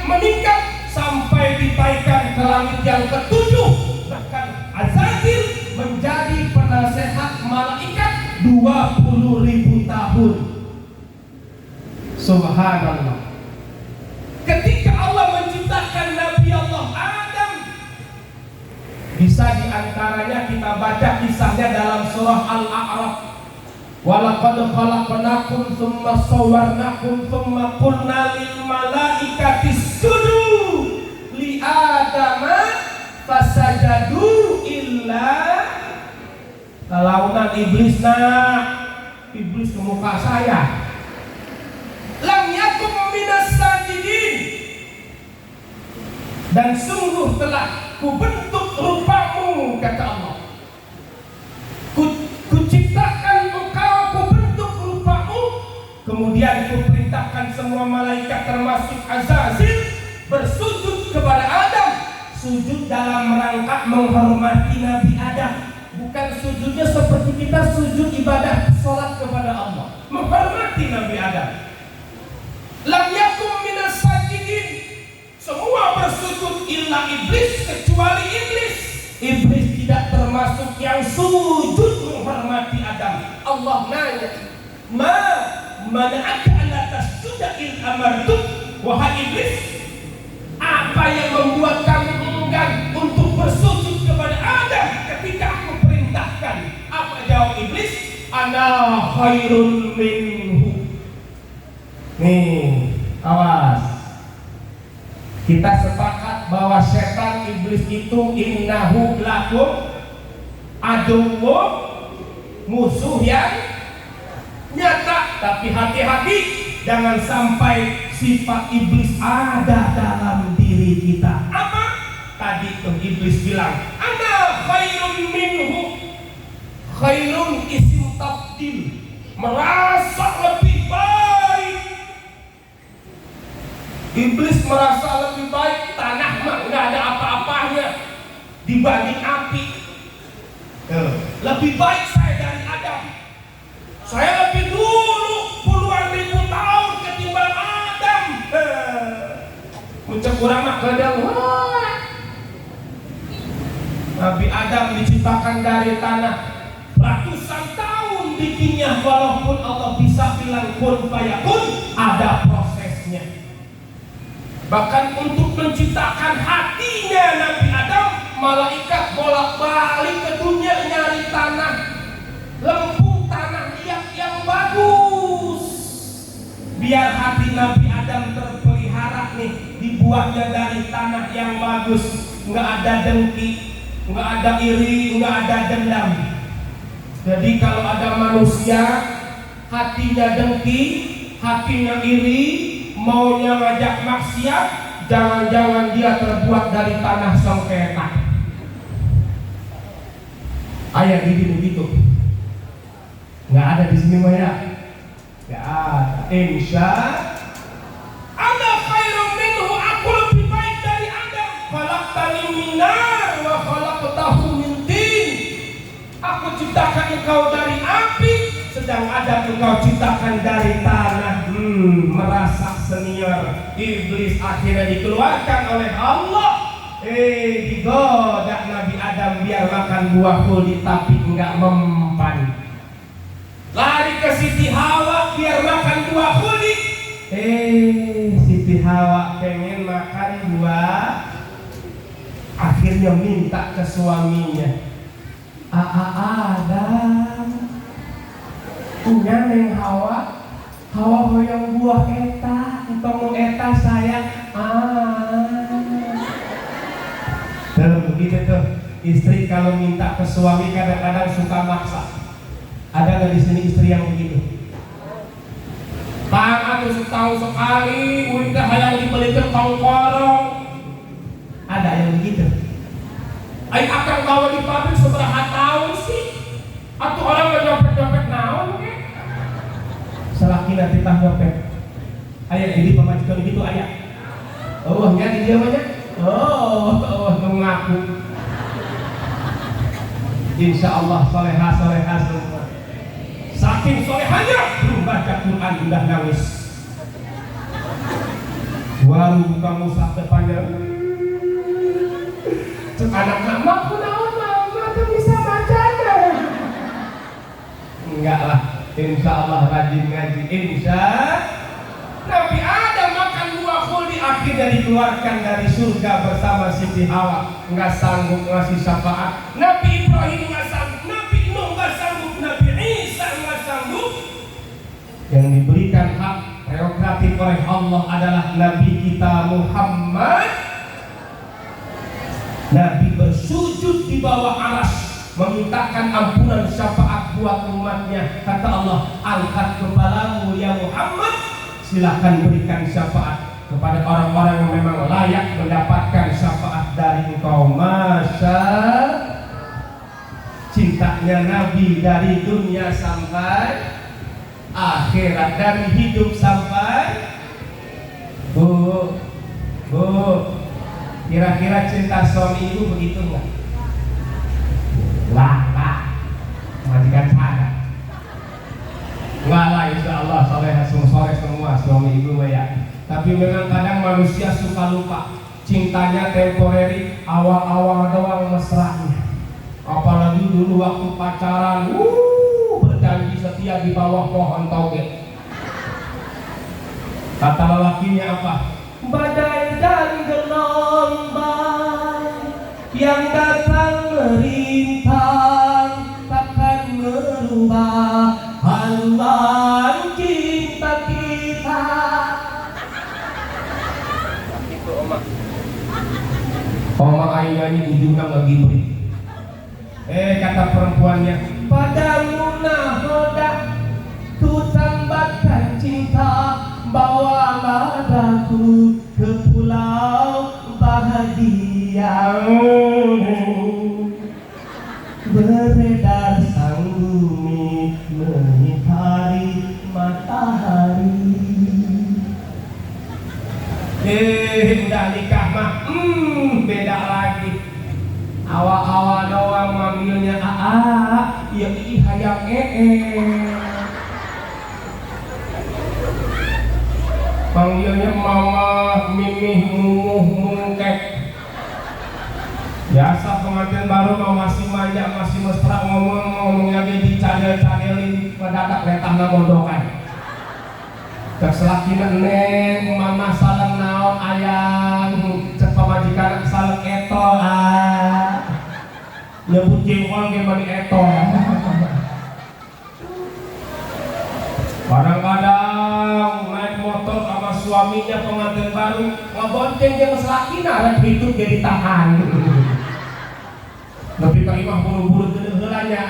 meningkat sampai ditaikkan ke langit yang ketujuh. Bahkan Azazil menjadi penasehat malaikat 20.000 tahun. Subhanallah. Ketika Allah menciptakan Nabi Allah Adam, bisa diantaranya kita baca kisahnya dalam surah Al-A'raf. Walaqad khalaqnakum tsumma sawwarnakum tsumma qulna lil malaikati isjudu li adama fasajadu illa launan iblis ke muka saya. Lam yakum minas sajidin, dan sungguh telah kubentuk rupamu, kata Allah. Kuciptakan engkau, kubentuk rupamu. Kemudian kuperintahkan semua malaikat termasuk Azazil bersujud kepada Adam. Sujud dalam rangka menghormati Nabi Adam. Bukan sujudnya seperti kita sujud ibadah sholat kepada Allah. Menghormati Nabi Adam. Lam yakum minas sajidin, semua bersujud illa iblis, kecuali iblis. Iblis tidak termasuk yang sujud menghormati Adam. Allah nanya, ma mana'aka alla tasjuda in amartuk, wahai iblis, apa yang membuat kamu enggan untuk bersujud kepada Adam ketika aku perintahkan? Apa jawab iblis? Ana khairun minhu. Nih, awas. Kita sepakat bahwa setan iblis itu innahu lakum aduwwun, musuh yang nyata. Tapi hati-hati, jangan sampai sifat iblis ada dalam diri kita. Apa? Tadi tuh iblis bilang, ana khairun minhu. Khairun isim tabdil, merasa lebih baik. Iblis merasa lebih baik, tanah mah nggak ada apa-apanya dibanding api. Lebih baik saya dari Adam. Saya lebih dulu puluhan ribu tahun ketimbang Adam. Muncul kurang mah kadang. Nabi Adam diciptakan dari tanah, ratusan tahun bikinnya, walaupun Allah bisa bilang kun fayakun, ada prosesnya. Bahkan untuk menciptakan hatinya Nabi Adam, malaikat bolak-balik ke dunia nyari tanah lempung, tanah liat yang bagus, biar hati Nabi Adam terpelihara nih, dibuatnya dari tanah yang bagus, nggak ada dengki, nggak ada iri, nggak ada dendam. Jadi kalau ada manusia hatinya dengki, hatinya iri, maunya ngajak maksiat, jangan-jangan dia terbuat dari tanah sengketa. Ayat gini begitu, nggak ada di sini mah ya, nggak ada. Insya ana khairum minhu, aku lebih baik dari Adam. Khalaqtani min nar wa khalaqtahu min tin. Aku ciptakan engkau dari api, sedang Adam engkau ciptakan dari tanah. Merasa senior, iblis akhirnya dikeluarkan oleh Allah. Digoda Nabi Adam biar makan buah khuldi, tapi enggak mempan. Lari ke Siti Hawa biar makan buah khuldi. Siti Hawa pengen makan buah, akhirnya minta ke suaminya, Adam, punya neng Hawa hoyong buah eta, entong eta sayang. Begitu tuh, istri kalau minta ke suami kadang-kadang suka maksa. Ada nggak di sini istri yang begitu? Bang, aku setahun sekali, udah hayang dibelikan tongkorong. Ada yang begitu? Ayo akan bawa di pabrik seberapa tahun sih? Atau orang ngejopet-jopet naon ke? Selaki nanti tah nyopet. Ayah jadi pemajikan gitu ayah. Oh, enggak di dia banyak. Oh, mengaku. Insya Allah solehah semua. Saking solehahnya belum baca Quran udah nangis. Baru buka mushaf depannya. Anak-anak aku naon mama tuh bisa bacanya. Enggak lah. Insya Allah rajin ngaji. Insya Nabi Adam makan buah khuldi, akhirnya dikeluarkan dari surga bersama Siti Hawa. Nggak sanggup ngasih syafaat. Nabi Ibrahim nggak sanggup, Nabi Nuh nggak sanggup, Nabi Isa nggak sanggup. Yang diberikan hak prerogatif oleh Allah adalah Nabi kita Muhammad. Nabi bersujud di bawah arsy, memintakan ampunan syafaat buat umatnya. Kata Allah, angkat kepalamu ya Muhammad, silahkan berikan syafaat kepada orang-orang yang memang layak mendapatkan syafaat dari engkau. Masya cintanya Nabi dari dunia sampai akhirat, dari hidup sampai Bu, kira-kira cinta suami ibu begitu enggak? Lah, majikan saya. Enggak lah, insya Allah soleh semua suami ibu ya. Tapi memang kadang manusia suka lupa, cintanya temporary, awal-awal doang mesranya. Apalagi dulu waktu pacaran, berjanji setia di bawah pohon toge. Kata lelakinya apa? Badai dan gelombang yang datang merintang takkan merubah haluan cinta kita. Itu Oma. nyanyi ujungnya ngegibri. Kata perempuannya, padamu nahoda ku tambatkan cinta, bawalah aku ke pulau bahagia. Beredar sang bumi mengitari matahari. Udah nikah mah beda lagi. Awal-awal doang manggilnya aa, ya ih hayang panggilnya mama, mimih, mumuh, mungkek. Biasa pengantin baru mah masih manja, masih mesra ngomongnya di cadel-cadelin mendadak letahna mondokan. Cek selakina neng, mama salam naon ayang, cek pamajikan salam etol nyebut jengkol gimana etol. Kadang-kadang naik motor sama suaminya pengantin baru ngebonceng jeung selakina rek hidup jadi tahan. Tapi ka imah buru-buru teu heulanya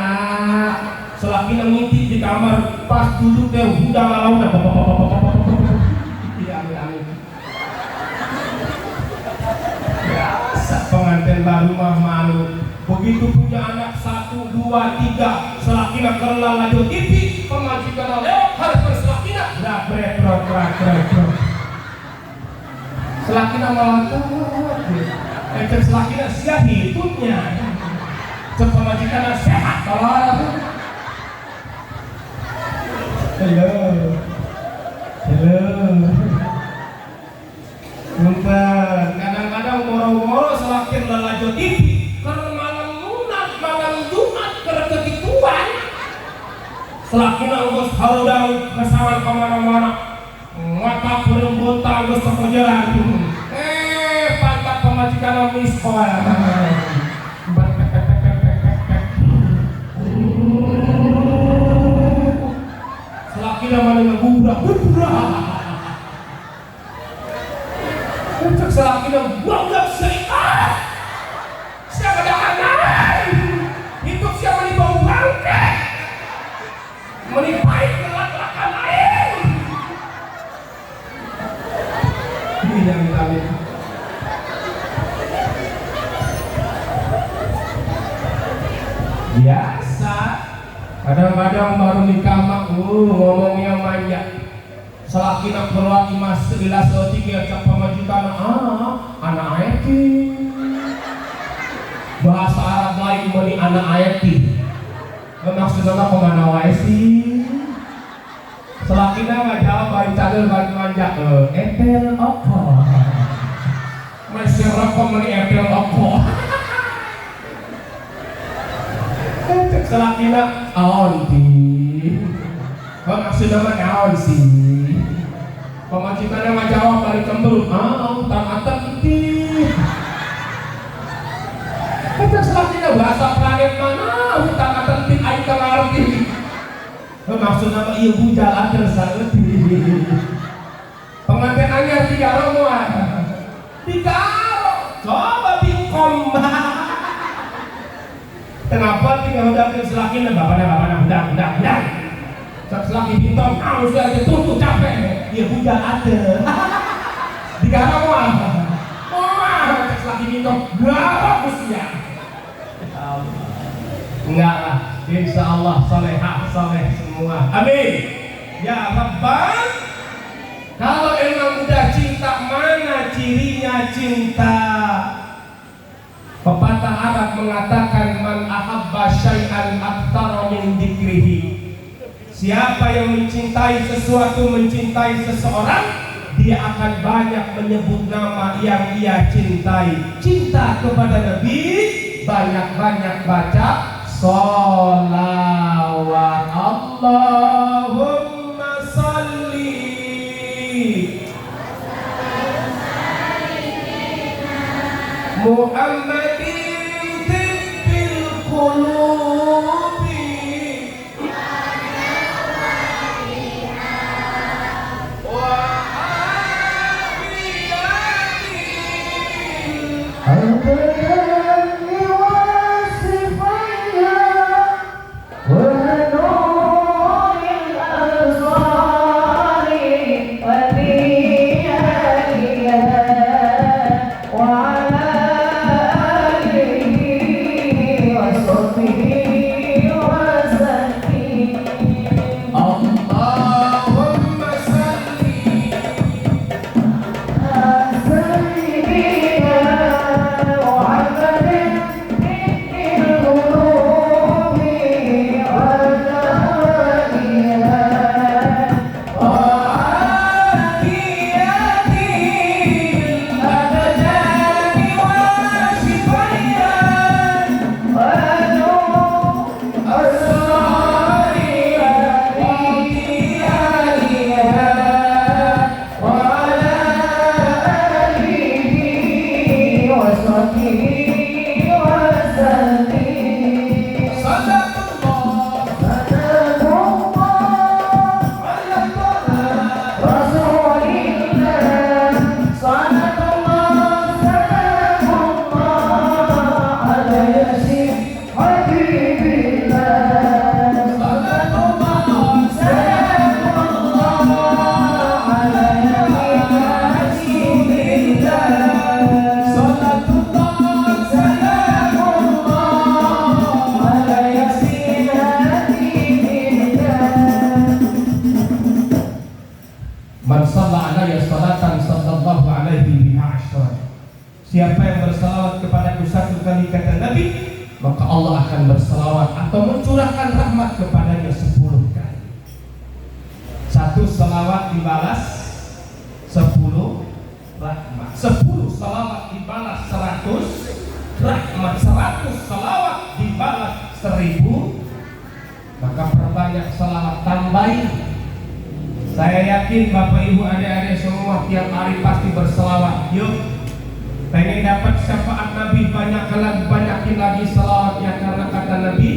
selakina ngintip di kamar pas duduk teh budang lalauna. Tidak amin. Biasa pengantin baru mah malu. Begitu punya anak 1, 2, 3 selakina kerla lanjut TV pemajikan lewat harus berselakina brak selakina malah cek selakina sia hitungnya cek pemajikan sehat kalau hello punten kadang-kadang moro-moro selakin lanjut TV karena malam Jumat kereketikuan selakina geus haudang kesawan kemana-mana mata perempuan geus kekejaran pantat pemajikan miskol selakina mana ngegurah cek selakina buang-buang serikat siapa dahanan itu siapa di bau bangke menipai kelak-lakan lain. Ini yang kita lihat. Biasa kadang-kadang baru nikah mah ngomongnya manja selakina perwaki mas 11-3 cak pamajikan anak ayati bahasa Arab lain meni anak ayati maksudnya kemana wae sih selakina ngajawab bari cadel bari manja etel opo masih rokok meni etel opo cek selakina aon ti maksudnya mah aon sih pemajikannya ngajawab bari cemberut utang-utang iti cek selakina bahasa planet mana utang-utang iti aing kangarti maksudnya mah ieu bujal ater saeutik pengantin anyar 3 romoan 3 coba bingkom kenapa tinggal udah ke selakina bapak udah selaki bintang harus aja tutup capek ieu bujal ater 3 romoan cek selaki bintang garap usia enggak lah insya Allah soleh semua amin ya Rabbal. Kalau emang udah cinta mana cirinya cinta? Pepatah Arab mengatakan man ahabba syai'an aktsara min dzikrihi. Siapa yang mencintai sesuatu, mencintai seseorang, dia akan banyak menyebut nama yang ia cintai. Cinta kepada Nabi, banyak-banyak baca sholawat. Allahumma sholli Muhammadin tibbil qulubi wa afiyatil Siapa yang bersalawat kepadaku 1 kali kata Nabi, maka Allah akan bersalawat atau mencurahkan rahmat kepadanya 10 kali. 1 salawat dibalas 10 rahmat. 10 salawat dibalas 100 rahmat. 100 salawat dibalas 1000. Maka perbanyak salawat, tambahin. Saya yakin Bapak Ibu adik-adik semua tiap hari pasti berselawat. Yuk, pengen dapat syafaat Nabi, banyakin lagi salawatnya, karena kata Nabi,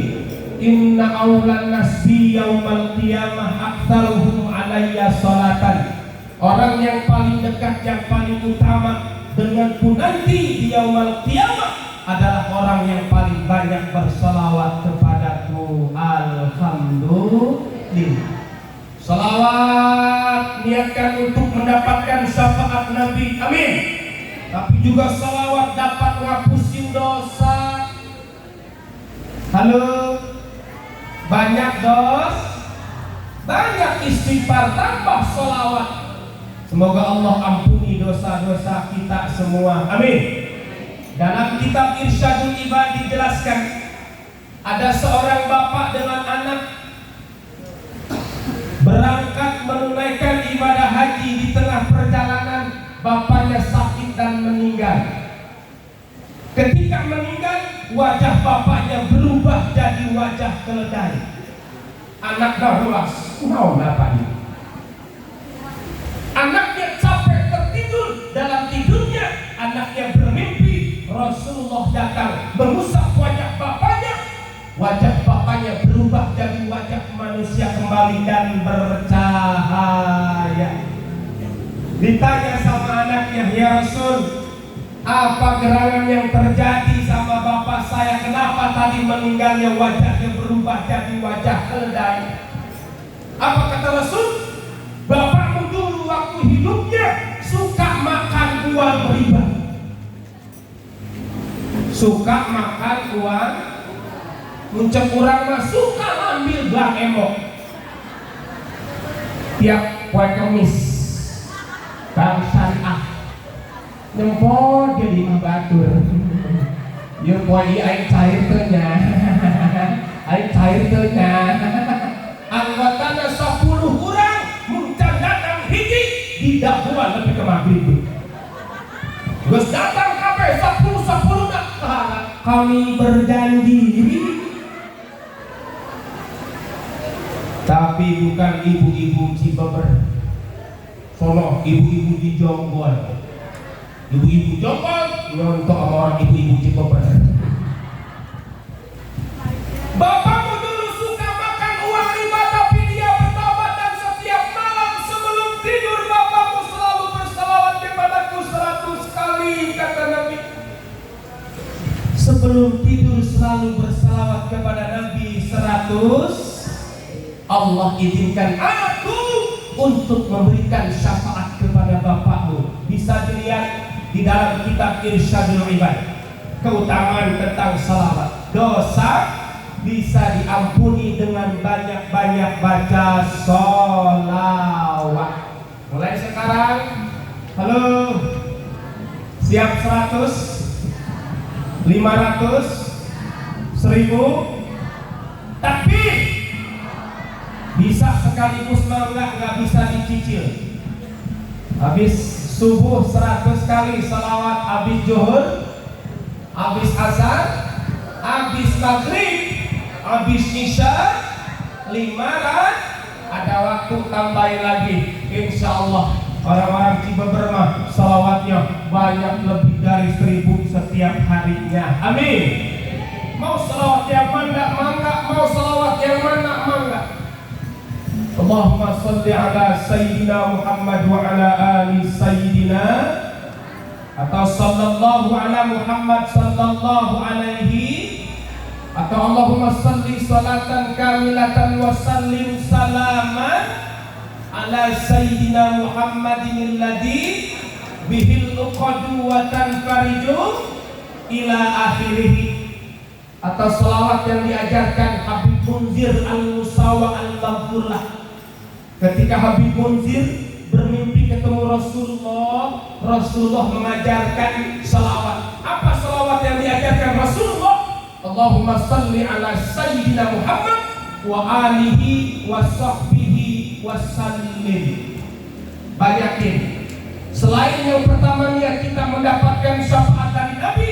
inna awlan nasbi yaumal qiyamah aktsaruhum alayya salatan. Orang yang paling dekat, yang paling utama denganku nanti di yaumal qiyamah adalah orang yang paling banyak bersalawat kepadaku. Alhamdulillah. Salawat niatkan untuk mendapatkan syafaat Nabi, amin. Tapi juga salawat dapat ngapusin dosa. Halo, banyak banyak istighfar tambah salawat. Semoga Allah ampuni dosa-dosa kita semua, amin. Dalam kitab Irsyadul Ibad dijelaskan, ada seorang bapak dengan anak berangkat menunaikan ibadah haji. Di tengah perjalanan bapaknya sakit dan meninggal. Ketika meninggal, wajah bapaknya berubah jadi wajah keledai. Anak barulas, mau bapaknya. Anaknya capek tertidur, dalam tidurnya anaknya bermimpi Rasulullah datang mengusap wajah bapaknya. Wajah bapaknya berubah jadi wajah manusia kembali dan bercahaya. Ditanya sama anaknya, ya Rasul, apa gerangan yang terjadi sama bapak saya? Kenapa tadi meninggalnya wajahnya berubah jadi wajah keledai? Apa kata Rasul? Bapakmu dulu waktu hidupnya suka makan uang riba, suka makan uang muncul kurang, mah suka ambil bank emok. Tiap kue kemis bank syariah nyempol jadi mah batur. Yuk kue aing cair tenya, aing cair tenya. Anggotanya 10 orang muncul datang hiji tidak buat lebih ke maghrib. Terus datang kape 10 nak kami berjanji. Tapi bukan ibu-ibu Cibeber, sono ibu-ibu di Jonggol. Ibu-ibu Jonggol nyontok sama orang ibu-ibu Cibeber. Bapakmu dulu suka makan uang riba, tapi dia bertobat dan setiap malam sebelum tidur bapakmu selalu berselawat kepadaku 100 kali, kata Nabi. Sebelum tidur selalu berselawat kepada Nabi 100. Allah izinkan aku untuk memberikan syafaat kepada bapakmu. Bisa dilihat di dalam kitab Irsyadul Ibad, keutamaan tentang salawat. Dosa bisa diampuni dengan banyak-banyak baca sholawat. Mulai sekarang, halo, siap 100, 500, 1000, takbir. Bisa sekaligus nggak bisa dicicil. Habis subuh 100 kali salawat, habis zuhur, habis asar, habis maghrib, habis isya 500. Ada waktu tambahin lagi. Insya Allah orang-orang Cibeber mah salawatnya banyak, lebih dari 1000 setiap harinya. Amin. Mau salawat yang mana mangga, mau salawat yang mana mangga. Allahumma salli ala Sayyidina Muhammad wa ala ali Sayyidina, atau sallallahu ala Muhammad sallallahu alaihi, atau Allahumma salli salatan kamilatan wa sallim salaman ala Sayyidina Muhammadin alladhi bihil uqadu wa tanfariju ila akhirih. Atau salawat yang diajarkan Habib Munzir al-Musawa al-Maghfurlah ketika Habib Munzir bermimpi ketemu Rasulullah mengajarkan salawat. Apa salawat yang diajarkan Rasulullah? Allahumma salli ala Sayyidina Muhammad wa alihi wa sahbihi wa sallim. Banyakin. Selain yang pertamanya kita mendapatkan syafaat dari Nabi,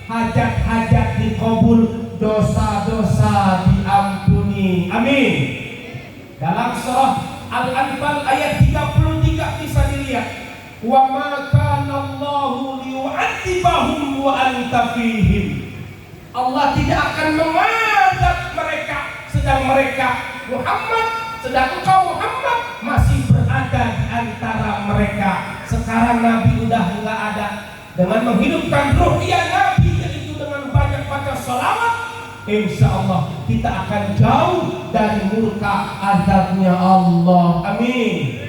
hajat-hajat dikabul, dosa-dosa diampuni. Amin. Dalam surah Al-Anfal ayat 33 bisa dilihat. Wa ma kana Allahu liyu'adzibahum wa anta fihim. Allah tidak akan mengadab mereka sedang engkau Muhammad masih berada di antara mereka. Sekarang Nabi udah enggak ada. Dengan menghidupkan ruh Nabi, yaitu dengan banyak baca salawat, insya Allah kita akan jauh dari murka azabnya Allah. Amin.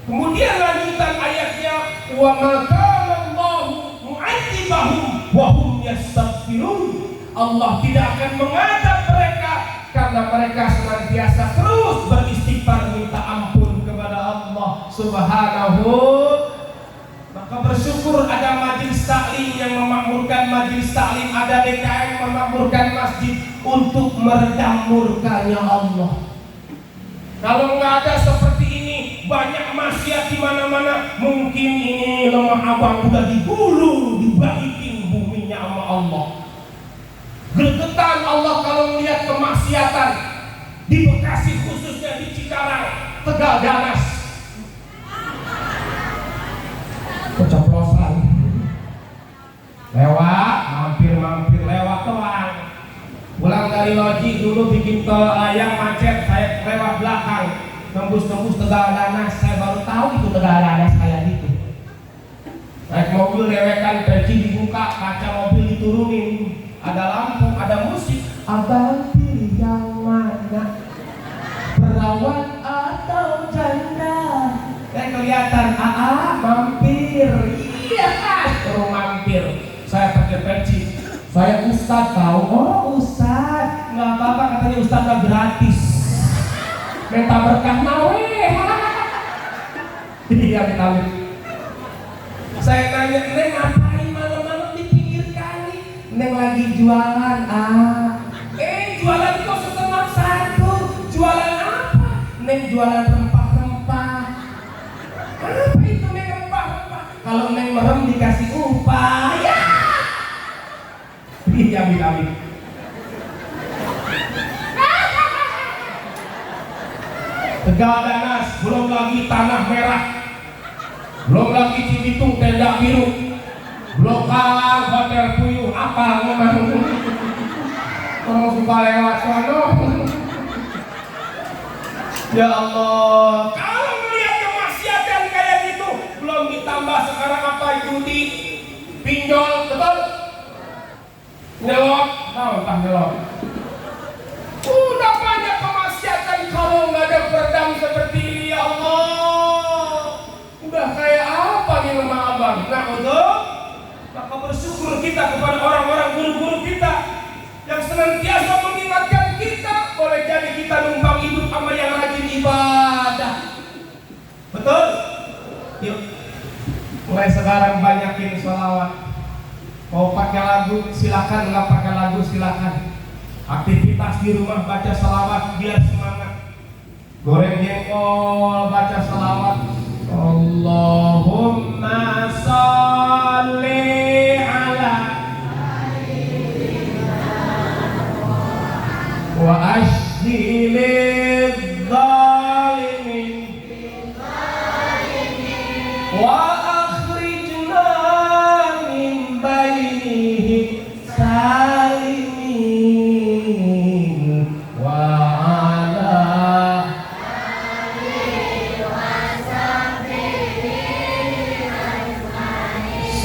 Kemudian lanjutan ayatnya, wa ma kana Allahu mu'adzibahum wa hum yastaghfirun. Allah tidak akan mengadab mereka karena mereka senantiasa terus beristighfar minta ampun kepada Allah Subhanahu. Maka bersyukur ada majelis taklim yang memakmurkan majelis taklim, ada DKM memakmurkan masjid untuk meredam murkanya Allah. Kalau nggak ada seperti ini, banyak maksiat di mana-mana. Mungkin ini lemah abang udah digulung, dibalikin buminya sama Allah. Gregetan Allah kalau melihat kemaksiatan di Bekasi, khususnya di Cikarang, Tegal Danas. Keceplosan, lewat, mampir lewat doang. Pulang dari loji dulu bikin tol layang macet, saya lewat belakang, tembus Tegal Danas. Saya baru tahu itu Tegal Danas kayak gitu. Naik mobil dewekan, peci dibuka, kaca mobil diturunin, ada lampu, ada musik. Abang pilih yang mana, perawat atau janda? Saya kelihatan, mampir. Iya kan, suruh mampir. Saya pakai peci. Saya ustad tahu. Oh ustad, nggak apa-apa katanya, ustadnya gratis. Minta berkah nawe. Iya kita. Saya tanya, Neng ngapain malam-malam di pinggir kali? Neng lagi jualan. Jualan kok setengah satu. Jualan apa? Neng jualan rempah-rempah. Apa itu Neng rempah-rempah? Kalau Neng merem dikasih upah. Ya. Iya amin. Tegal Danas, belum lagi Tanah Merah, belum lagi Cibitung Tenda Biru, belum kalah Hotel Puyuh. Apa ngomong? Orang suka lewat sono. Ya Allah, kalau melihat kemaksiatan kayak gitu, belum ditambah sekarang apa judi, pinjol, betul? Nyelot, entah nyelot. Udah banyak kemaksiatan, kalau nggak ada peredam seperti ini, ya Allah. Udah kayak apa nih lemah abang? Nah betul. Maka bersyukur kita kepada orang-orang guru-guru kita yang senantiasa mengingatkan kita. Boleh jadi kita numpang hidup sama yang rajin ibadah. Betul? Yuk, mulai sekarang banyakin sholawat. Mau pakai lagu silakan, nggak pakai lagu silakan. Aktivitas di rumah baca sholawat biar semangat. Goreng jengkol baca sholawat. Allahumma sholli ala wa ashhilil zalimin wa akhrijna min bainihim salimin wa ala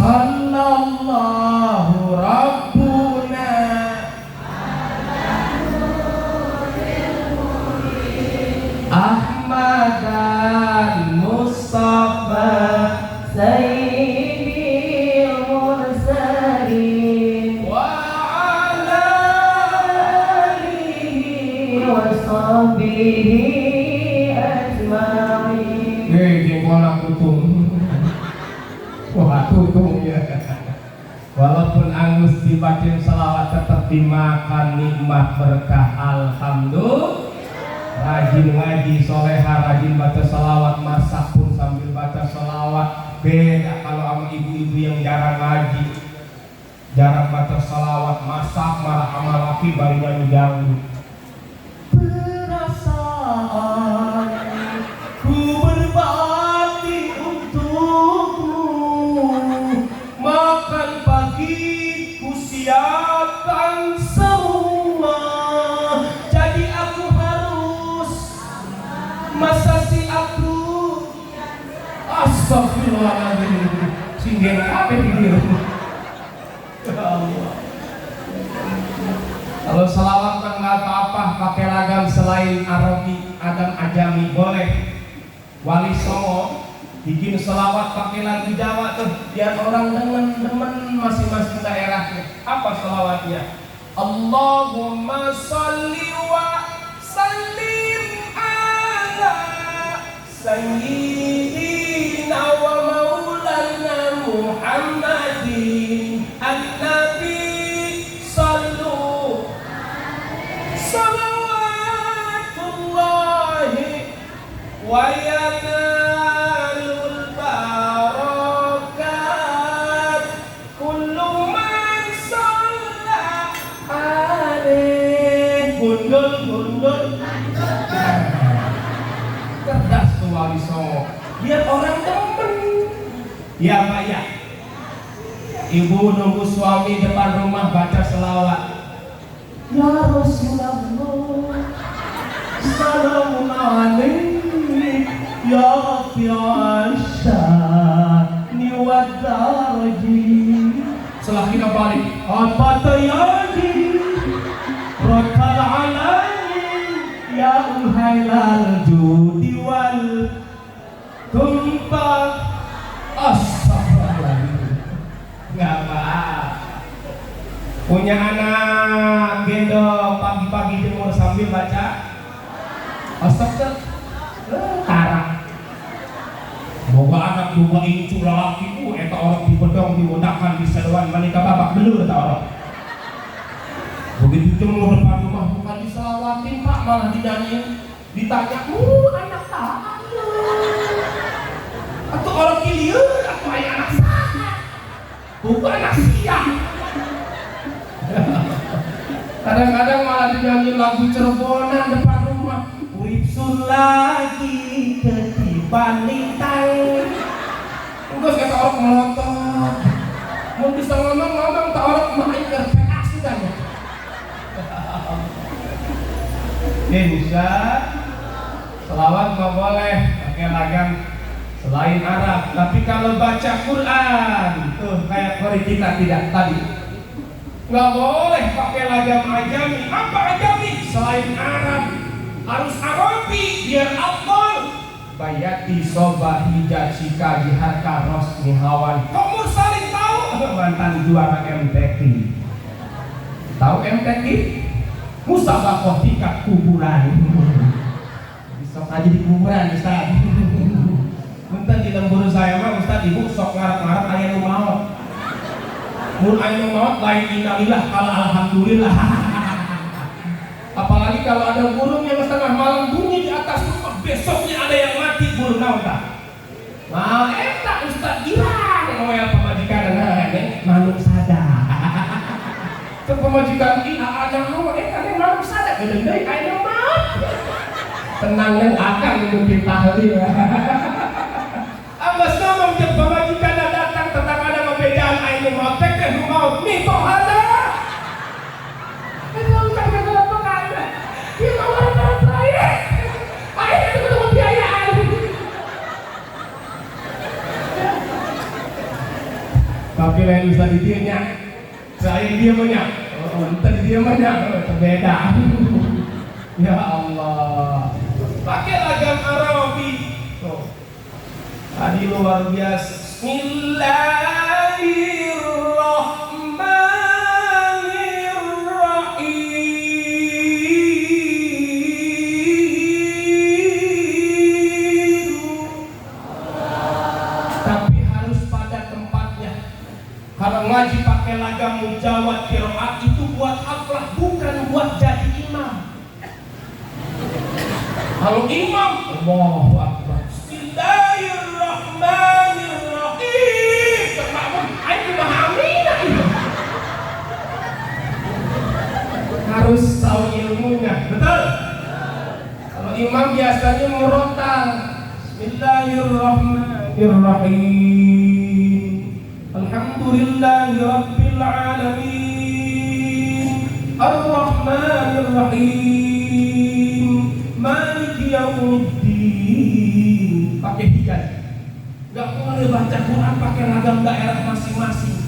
sallallahu rabbuna Ahmad dan Mustafa Sayyidil Mursalin wa ala alihi wa sahbihi ajma'in. Jengkol aku tuh Wah tutung ya. Walaupun angus dibacain selawat tetap dimakan nikmat berkah. Alhamdulillah. Rajin ngaji soleha, rajin baca selawat, masak pun sambil baca selawat. Beda kalau sama ibu-ibu yang jarang ngaji, jarang baca selawat, masak malah sama laki baru nyanyi dangdut. Perasaan ku berbakti untukmu, makan pagi ku siapkan semua, jadi aku harus masasi aku. Astagfirullahaladzim, singgir apa dia? Ya Allah. Kalau selawat kan nggak apa-apa, pakai lagam selain Arabi, Adam Ajami boleh. Wali Songo bikin selawat pakai lagu Jawa tuh, biar orang demen masing-masing daerahnya. Apa selawatnya? Allahumma sholli wa sallim ala sayyidina wa maulana Muhammadin an-nabi sallu salawatullahi wa yanalul barakat kullu man shalla alaih. Gundul cerdas tuh Wali Songo, biar orang demen. Ya Pak ya, ibu nunggu suami depan rumah baca selawat. Ya Rasulullah salamun alaik ya Rabbi asyani wa daraji. Setelah kita balik, apa tayadi rakal alaik ya ulhailal judi wal tumpah. Astagfirullahaladzim, nggak apa. Punya anak gendong pagi-pagi jemur sambil baca Astagfirullah. Boga anak boga incu lalaki ku eta orang di bedong diwodakan di sedewan manika babak belur eta orang. Begitu jemur depan rumah bukan diselawatin Pak, malah dinyanyiin. Ditanya, anak tak atau orang kilieur atau ayah anak sana, bukan anak siang. Kadang-kadang malah dinyanyiin lagu Cirebonan depan rumah. Urip sun lagi ketiban lintai. Enggak kata orang melotot. Mau bisa ngomong tak orang main RPA sudah ya. Insya selawat nggak boleh pakai lagam selain Arab. Tapi kalau baca Quran tuh kayak kori kita tidak tadi, nggak boleh pakai lagam Ajami. Apa Ajami? Selain Arab harus Arabi biar afdal. Bayati sobahi jacika jihad karos nihawan. Kamu saling tahu mantan juara MTQ. Tahu MTQ? Musabaqah tingkat kuburan. Sok aja di kuburan Ustaz. Munten di lembur saya mah Ustaz ibu sok ngarep-ngarep aya nu maot. Mun aya nu maot lain innalillah kala alhamdulillah. Apalagi kalau ada burung yang setengah malam bunyi di atas rumah, besoknya ada yang mati, burung naon tah? Nah, eta Ustaz girang ngoel pamajikan manuk sada. Teu pamajikan ieu ada naon eta manuk sada gedeung deui aya mah. Tenang neng akan mungkin tahlil. Ambas ngomong jeung pamajikan datang tentang ada pembedaan aya mau teh nu maut mito ada. Tapi lain bisa di dia nya, saya dia banyak, entah dia banyak, berbeda. Ya Allah, pakai lagam Arabi. Tadi luar biasa. Bismillahirrahmanirrahim. Tapi harus pada tempat Kalau ngaji pakai lagam mujawad qiraat itu buat haflah, bukan buat jadi imam. Kalau imam, Allahu Akbar, Bismillahirrahmanirrahim, termakmum, ayo memahami. Harus tahu ilmunya, betul? Kalau imam biasanya merotal, Bismillahirrahmanirrahim, Alhamdulillahirabbil alamin, Ar-Rahmanirrahim, Maliki yaumiddin. Pakai hijaz. Gak boleh baca Quran pakai lagam daerah masing-masing.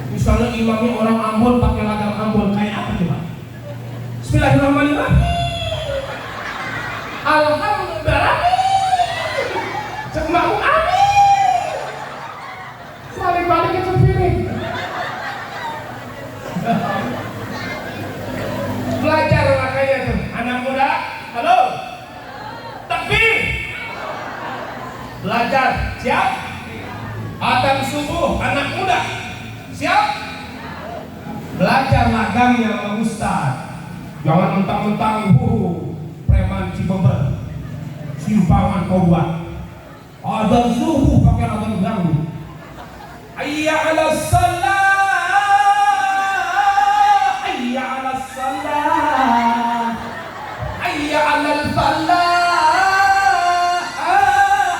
Misalnya imamnya orang Ambon pakai lagam Ambon, kayak apa coba? Bismillahirrahmanirrahim, Alhamdulillah, cek mau amin, balik-balik ke piring. Belajar makanya tuh, anak muda, halo, takbir, belajar, siap? Adzan subuh, anak muda, siap? Belajar lagamnya sama Ustaz. Jangan mentang-mentang preman Cibeber, simpangan kau buat. Adzan subuh pakai lagam dangdut. Hayya 'alas salah, hayya 'alas salah, hayya 'alal falah,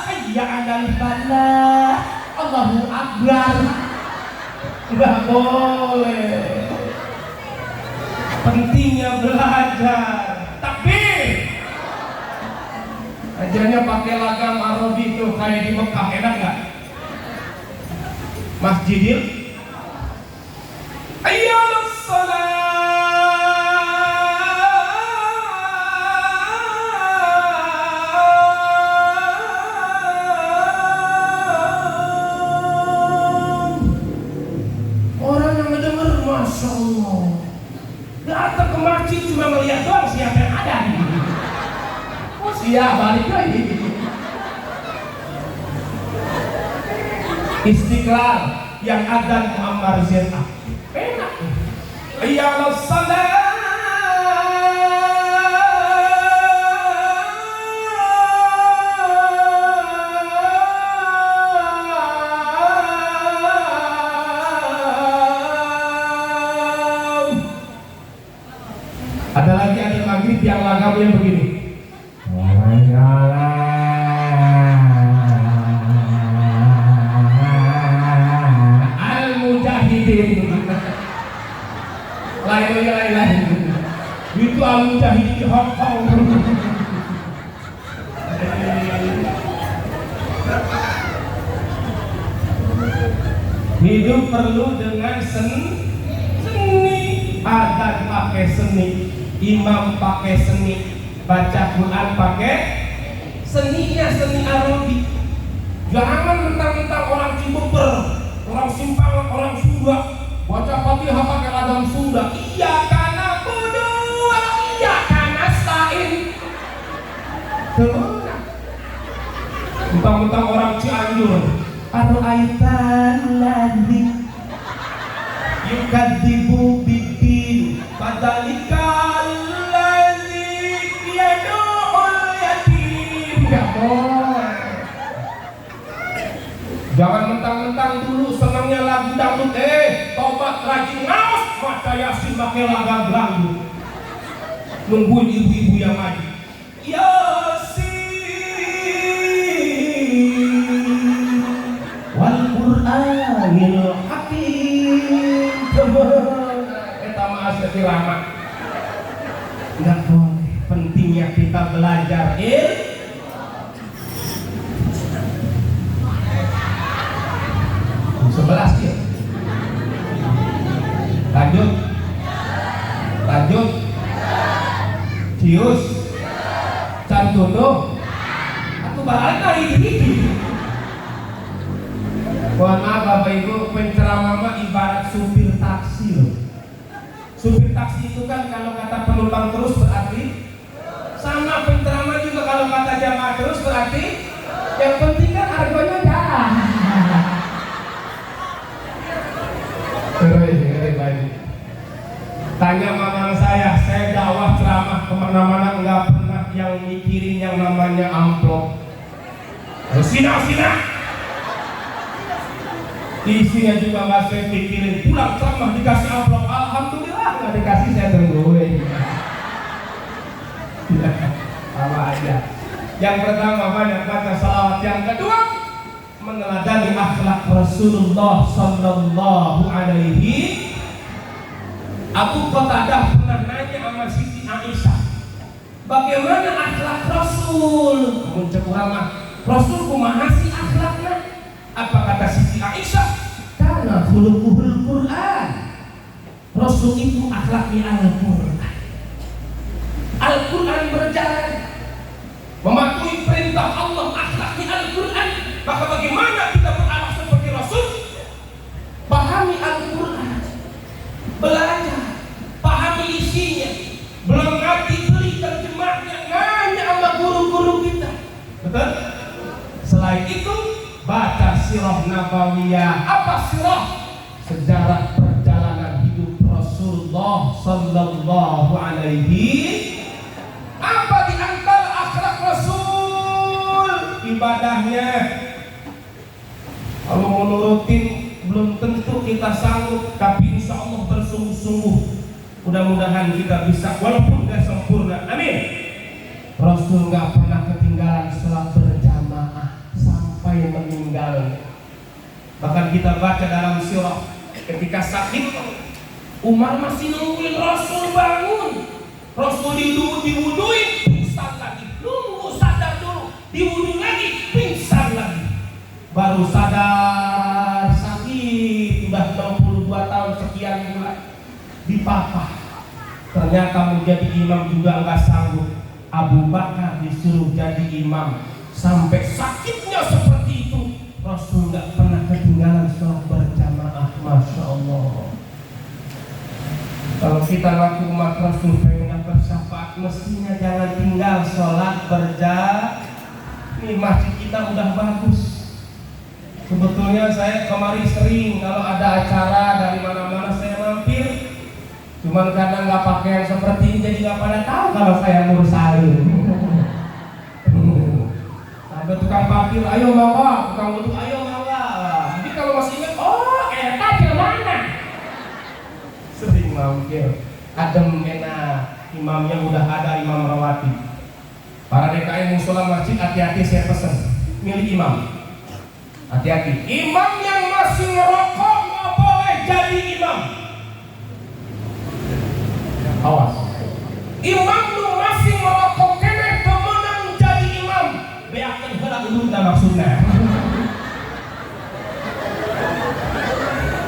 hayya 'alal falah, Allahu Akbar. Tidak boleh. Pentingnya belajar. Takbir. Ajarnya pakai lagam Arabi itu kayak di Mekah, enak nggak? Masjidil hayya 'alas shalah, orang yang mendengar Masya Allah datang ke masjid cuma melihat doang siapa yang ada. Oh siap, balik lagi. Istiqlal yang adzan Muammar Zainab enak. Ya salat ada lagi ada maghrib yang lagamnya begini. Lain. Itu al-mujahidin di Hong Kong. Hidup perlu dengan seni. Adzan pakai seni, imam pakai seni, baca Quran pakai seninya, seni Arabi. Jangan mentang-mentang orang Cibeber, orang Simpangan, orang Sunda baca Fatihah pakai lagam Sunda. Iya karena bodoh, iya karena stain. Mentang-mentang orang Cianjur, Ar-Aitan ladzi yukadzibu biddin fadzalikal ladzi yad'ul yatim. Gak boleh. Jangan mentang-mentang dulu senangnya lagu dangdut, tobat rajin ngaos baca Yasin pakai lagam dangdut. Nungguin ibu-ibu yang maju. Yasin wal Qur'anil Hakim. Eta mah asli lama. Enggak boleh. Pentingnya kita belajar sebelas ya. Lanjut Cius Cantono aku bahas hari ini. Mohon maaf Bapak Ibu, penceramah mah ibarat supir taksi loh. Supir taksi itu kan kalau kata penumpang terus berarti sama, penceramah juga kalau kata jamaah terus berarti yang penting kan harganya jarang. Tanya mamang saya dakwah ceramah kemana-mana nggak pernah yang mikirin yang namanya amplop. Sina isinya juga nggak saya pikirin. Pulang ceramah dikasih amplop, alhamdulillah. Nggak dikasih saya tungguin. Sama aja. Yang pertama banyak baca salawat. Yang kedua meneladani akhlak Rasulullah Sallallahu Alaihi. Abu Qatadah pernah nanya sama Siti Aisyah, bagaimana akhlak Rasul? Rasul kumaha sih akhlaknya? Apa kata Siti Aisyah? Karena khuluquhul Quran. Rasul itu akhlaknya Al-Quran. Al-Quran berjalan mematuhi perintah Allah, akhlaknya Al-Quran. Maka bagaimana kita berakhlak seperti Rasul? Pahami Al-Quran, belajar, pahami isinya, belum ngerti beli terjemahnya, nanya sama guru-guru kita. Betul? Selain itu baca sirah nabawiyah. Apa sirah? Sejarah perjalanan hidup Rasulullah Sallallahu Alaihi. Apa di antara akhlak Rasul? Ibadahnya. Kalau mau nurutin belum tentu kita sanggup, tapi insya Allah bersungguh-sungguh. Mudah-mudahan kita bisa, walaupun gak sempurna. Amin. Rasul gak pernah ketinggalan sholat berjamaah sampai meninggal. Bahkan kita baca dalam sirah, ketika sakit Umar masih nungguin Rasul bangun. Rasul diwuduin, pingsan lagi. Nunggu sadar dulu, diwuduin lagi, pingsan lagi. Baru sadar sakit, udah 62 tahun sekian bulan dipapah. Ternyata menjadi imam juga nggak sanggup. Abu Bakar disuruh jadi imam. Sampai sakitnya seperti itu, Rasul nggak pernah ketinggalan sholat berjamaah. Masya Allah. Kalau kita ngaku umat Rasul pengen bersyafaat, mestinya jangan tinggal sholat berjamaah. Ini masjid kita udah bagus. Sebetulnya saya kemari sering kalau ada acara dari mana-mana saya mampir. Cuman karena nggak pakaian seperti ini jadi nggak pada tahu kalau saya mursalin. Ada tukang parkir, ayo bawa, tukang wudhu, ayo bawa. Jadi kalau masih ingat, oh eta ke mana? Sering mampir. Adem enak. Imamnya udah ada, imam rawati. Para DKI musola masjid, hati-hati saya pesen milih imam. Hati-hati, imam yang masih ngerokok nggak boleh jadi imam. Awas. Imam lu masih ngerokok kene kemenang jadi imam. Beakeun heula ulunna maksudna.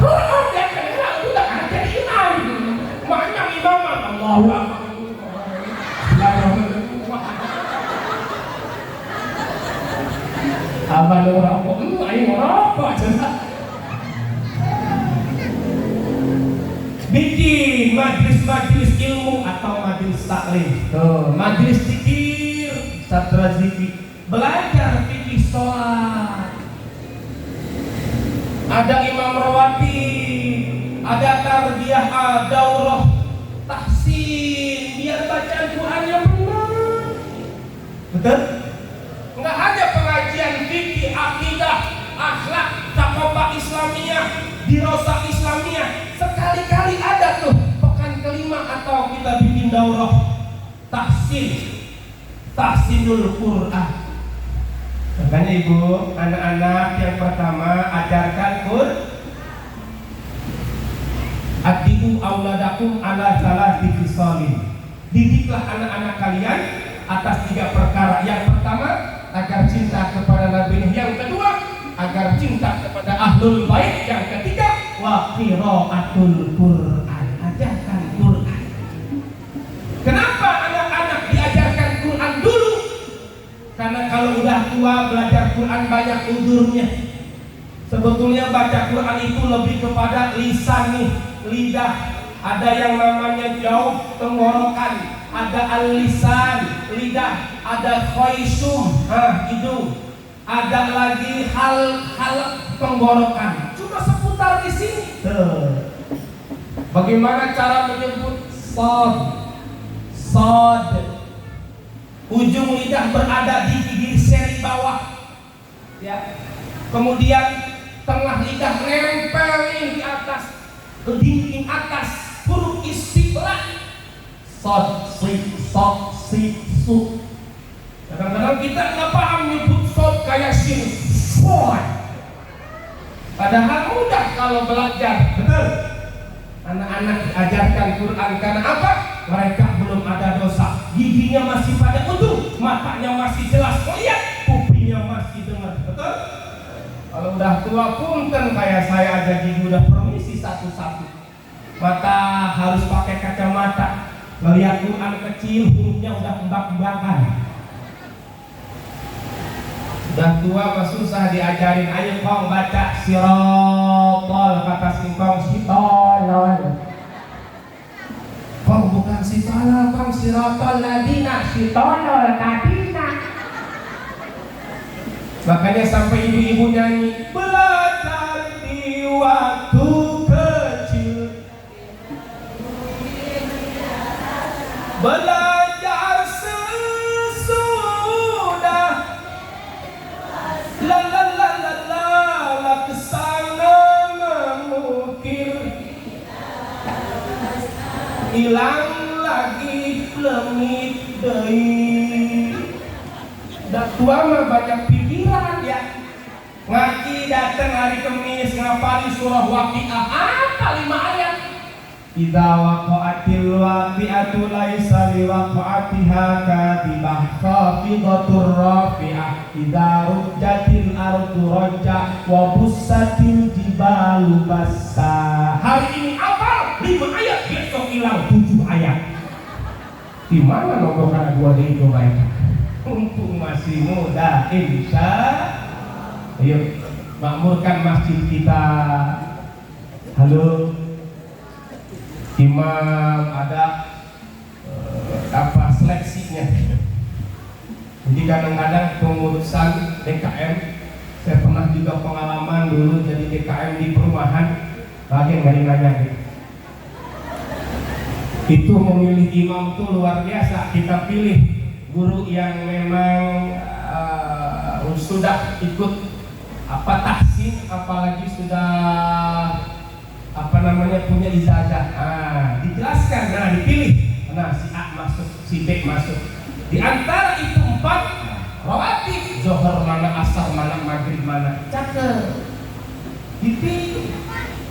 Oh, beakeun heula ulunna jadi imam. Makna imaman Allahu Akbar. Apa ngerokok? Ayo ngerokok aja. Bikin majlis-majlis ilmu atau majlis taklim. Majlis zikir, satra zikir, belajar fikih sholat. Ada imam rawati, ada tarbiyah, daurah, tahsin, biar bacaan Qurannya benar. Betul? Enggak ada pengajian fikih, akidah, akhlak, taqwa Islamiyah, dirasah Islamiyah. Sekali-kali ada tuh pekan kelima atau kita bikin daurah tahsinul Quran. Makanya ibu, anak-anak yang pertama ajarkan adibu auladakum ala salati khisalin. Didiklah anak-anak kalian atas 3 perkara. Yang pertama, agar cinta kepada Nabi. Yang kedua, agar cinta kepada ahlul bait. Yang ketiga, wa qiraatul Quran, ajarkan Quran. Kenapa anak-anak diajarkan Quran dulu? Karena kalau udah tua belajar Quran banyak udurnya. Sebetulnya baca Quran itu lebih kepada lisan nih, lidah. Ada yang namanya jauh tenggorokan, ada al-lisan, lidah, ada khaisum, hidung, ada lagi hal tenggorokan. Cuma seputar di sini. Bagaimana cara menyebut sod? Sod. Ujung lidah berada di gigi seri bawah. Ya. Kemudian tengah lidah nempel di atas, ke dinding atas, huruf istiqlal. Sod, si, su. Kadang-kadang kita nggak paham nyebut sod kayak sin, sod. Padahal mudah kalau belajar, betul. Anak-anak diajarkan Quran karena apa? Mereka belum ada dosa, giginya masih pada utuh, matanya masih jelas melihat, kupingnya masih dengar, betul? Kalau udah tua punten kayak saya aja gigi udah permisi satu-satu, mata harus pakai kacamata, melihat Quran kecil, hurufnya udah kembang-kembangan. Udah tua mah susah diajarin. Ayo kong baca sirotol, kata singkong sitolol. Kong bukan sitolol, kong sirotol ladina, sitolol kadina. Makanya sampai ibu-ibu nyanyi, belajar di waktu kecil, belajar sesudah, la la la la la la kesana mengukir, hilang lagi lemit deui. Udah tua mah banyak pikiran ya. Ngaji datang hari Kamis ngapalin surah Waqiah, apa 5 ayat. Idza waqa'atil waqi'atu laisa liwaqa'atiha kadibah khafidatur rafi'ah idza rujjatil ardu rajja wa bussatil jibalu bassa. Hari ini apa? 5 ayat, besok hilang 7 ayat. Di mana nomor karena 2 itu baik? Untung masih muda, insya. Ayo makmurkan masjid kita. Halo imam, ada apa seleksinya. Jadi kadang-kadang pengurusan DKM, saya pernah juga pengalaman dulu jadi DKM di perumahan, bagian dari nanya gitu. Itu memilih imam tuh luar biasa. Kita pilih guru yang memang sudah ikut tahsin, apalagi sudah punya ijazah. Dijelaskan, dipilih. Si A masuk, si B masuk. Di antara itu 4 rawatib, zuhur mana, asar mana, maghrib mana, cakep. Dipilih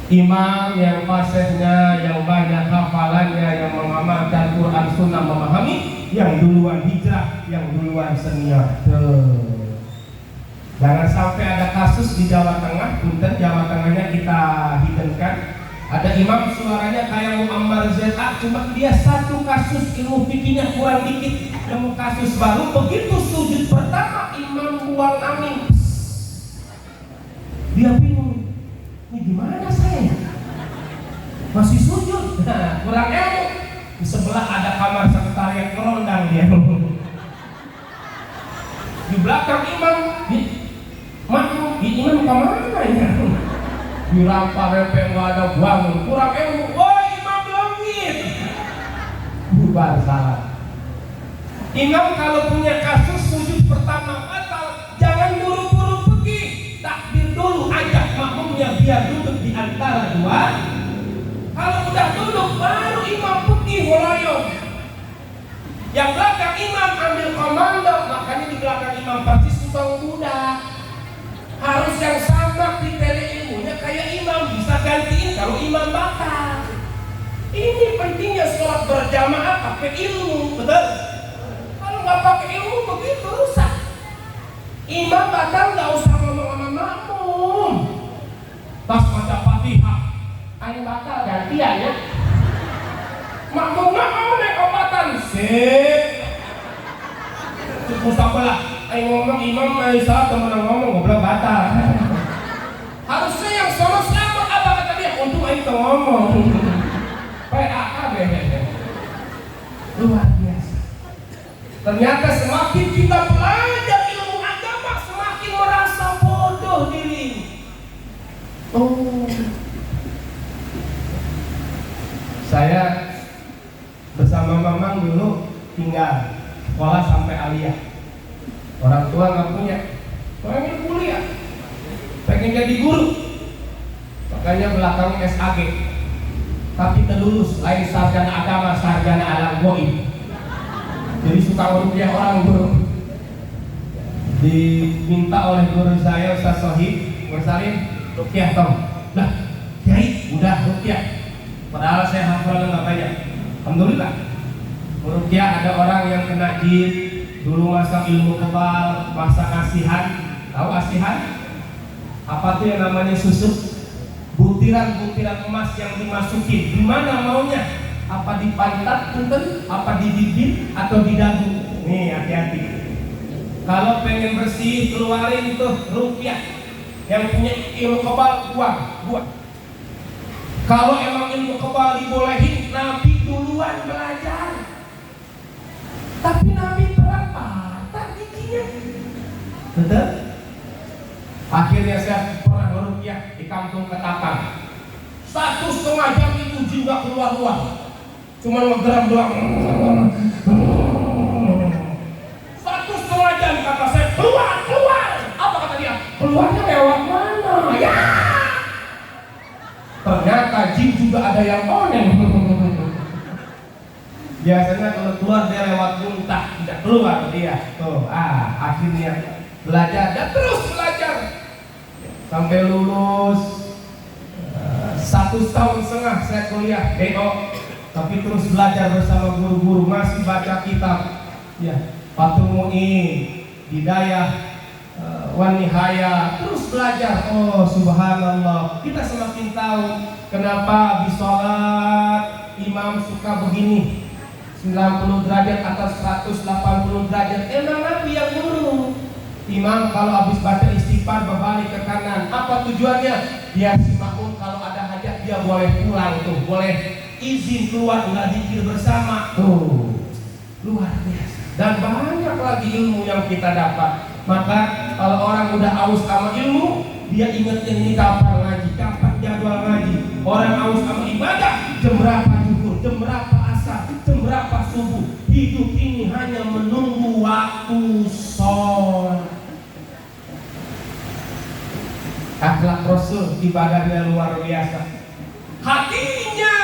imam yang fasihnya, yang banyak hafalannya, yang mengamalkan Quran Sunnah, memahami, yang duluan hijrah, yang duluan senior. Jangan sampai ada kasus di Jawa Tengah, punten Jawa Tengahnya kita hidupkan. Ada imam suaranya kayak Muammar ZA, cuma dia 1 kasus ilmu fikihnya kurang dikit, nemu kasus baru, begitu sujud pertama imam buang angin. Dia bingung, ini gimana saya? Masih sujud, kurang ilmu. Di sebelah ada kamar sekretariat kerondang dia. Di belakang imam, makmum, imam kemana ya? Dirampah repek nggak ada bangun, kurang ilmu. Woi imam langit, bubar salah. Imam kalau punya kasus sujud pertama batal, jangan buru-buru pergi, takbir dulu, ajak makmumnya biar duduk di antara 2. Kalau udah duduk baru imam pergi holayong. Yang belakang imam ambil komando, makanya di belakang imam pasti subang budak. Harus yang sama kriteria ilmunya kayak imam, bisa gantiin kalau imam batal. Ini pentingnya sholat berjamaah pakai ilmu, betul? Kalau nggak pakai ilmu begitu rusak. Imam batal nggak usah ngomong sama makmum. Pas baca Fatihah, ayo batal gantian ya. Makmum nggak mau naik obatan, sip. Cukup sabarlah. Ngomong imam, salah temen ngomong goblok batal. Harusnya yang sono selamat, apa kata dia? Untung aing ngomong. PAK luar biasa. Ternyata semakin kita belajar ilmu agama, semakin merasa bodoh diri. Saya bersama Mamang dulu tinggal sekolah sampai aliyah. Orang tua nggak punya, pengen kuliah, pengen jadi guru, makanya belakangnya SAG, tapi terlulus, lain sarjana agama, sarjana alam goib. Jadi suka merupiah orang guru. Diminta oleh guru saya Ustaz Sohib Mursalin, rupiah tong. Lah, Kiai udah rupiah. Padahal saya hafal nggak banyak. Alhamdulillah. Rupiah ada orang yang kena jin, dulu masa ilmu kebal, masa kasihan. Tahu asihan? Apa tuh yang namanya susuk? Butiran-butiran emas yang dimasukin. Di mana maunya? Apa di pantat, punten? Apa di bibir atau di dagu? Nih, hati-hati. Kalau pengen bersih, keluarin tuh rupiah. Yang punya ilmu kebal, buang. Kalau emang ilmu kebal dibolehin, Nabi duluan belajar. Tapi Nabi perang patah giginya. Betul? Akhirnya saya pernah merupiah di kampung Ketapang. 1,5 jam itu jin gak keluar-keluar, cuma ngegeram doang. 1,5 jam kata saya, keluar. Apa kata dia? Keluarnya lewat mana? Ya. Ternyata jin juga ada yang oneng. Biasanya kalau keluar dia lewat muntah, tidak keluar dia. Tuh, akhirnya belajar dan terus belajar sampai lulus. 1,5 tahun saya kuliah DO, tapi terus belajar bersama guru-guru, masih baca kitab. Ya, Fathul Mu'in, Hidayah, Wan Nihaya, terus belajar. Oh subhanallah, kita semakin tahu kenapa di sholat imam suka begini, 90 derajat atas 180 derajat. Emang Nabi yang guru. Imam kalau habis baca istighfar berbalik ke kanan. Apa tujuannya? Biar si makmum kalau ada hajat dia boleh pulang tuh, boleh izin keluar, nggak zikir bersama. Tuh, luar biasa. Dan banyak lagi ilmu yang kita dapat. Maka kalau orang udah aus sama ilmu, dia ingatnya ini kapan ngaji, kapan jadwal ngaji. Orang aus sama ibadah, jam berapa zuhur, jam berapa asar, jam berapa subuh. Hidup ini hanya menunggu waktu sholat. Akhlak Rasul, ibadahnya luar biasa. Hatinya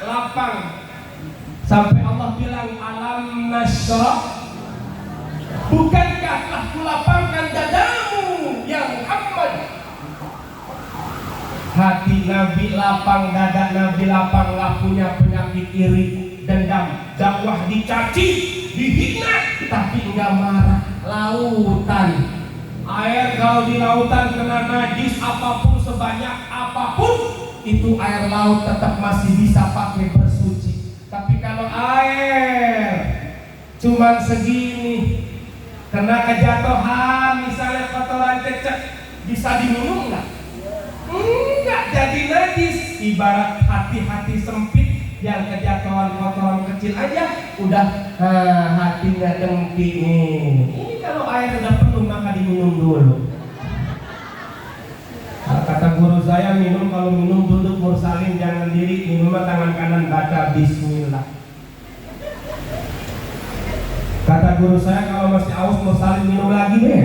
lapang. Sampai Allah bilang, alam nasyrah, bukankah telah kulapangkan dadamu ya Muhammad. Hati Nabi lapang, dada Nabi lapang, gak punya penyakit iri, dendam, dakwah dicaci, dihina, tapi enggak marah. Lautan, air kalau di lautan kena najis apapun, sebanyak apapun, itu air laut tetap masih bisa pakai bersuci. Tapi kalau air cuman segini, kena kejatuhan, misalnya kotoran cecek, bisa diminum nggak? Enggak, jadi najis. Ibarat hati-hati sempit yang kejatuhan kotoran kecil aja udah hatinya dengki. Ini kalau air udah penuh maka diminum dulu. Kata guru saya, kalau minum duduk mursalin, jangan diri, minumnya tangan kanan, baca bismillah. Kata guru saya, kalau masih aus mursalin minum lagi deh.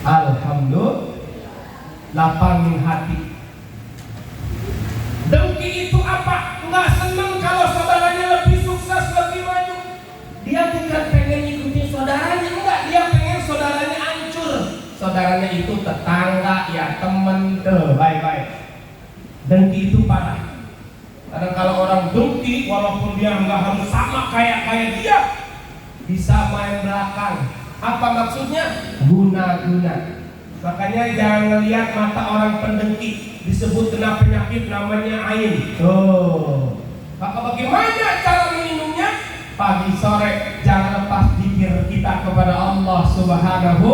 Alhamdulillah, lapangin hati. Dengki itu apa? Nggak seneng kalau saudaranya lebih sukses, lebih maju. Dia bukan pengen ngikutin saudaranya, enggak. Dia pengen saudaranya hancur. Saudaranya itu tetangga, ya temen, baik-baik. Dengki itu parah. Kadang kalau orang dengki, walaupun dia nggak harus sama kayak dia, bisa main belakang. Apa maksudnya? Guna-guna. Makanya jangan lihat mata orang pendengki, disebut kena penyakit namanya ain. Maka bagaimana cara minumnya? Pagi sore jangan lepas zikir kita kepada Allah Subhanahu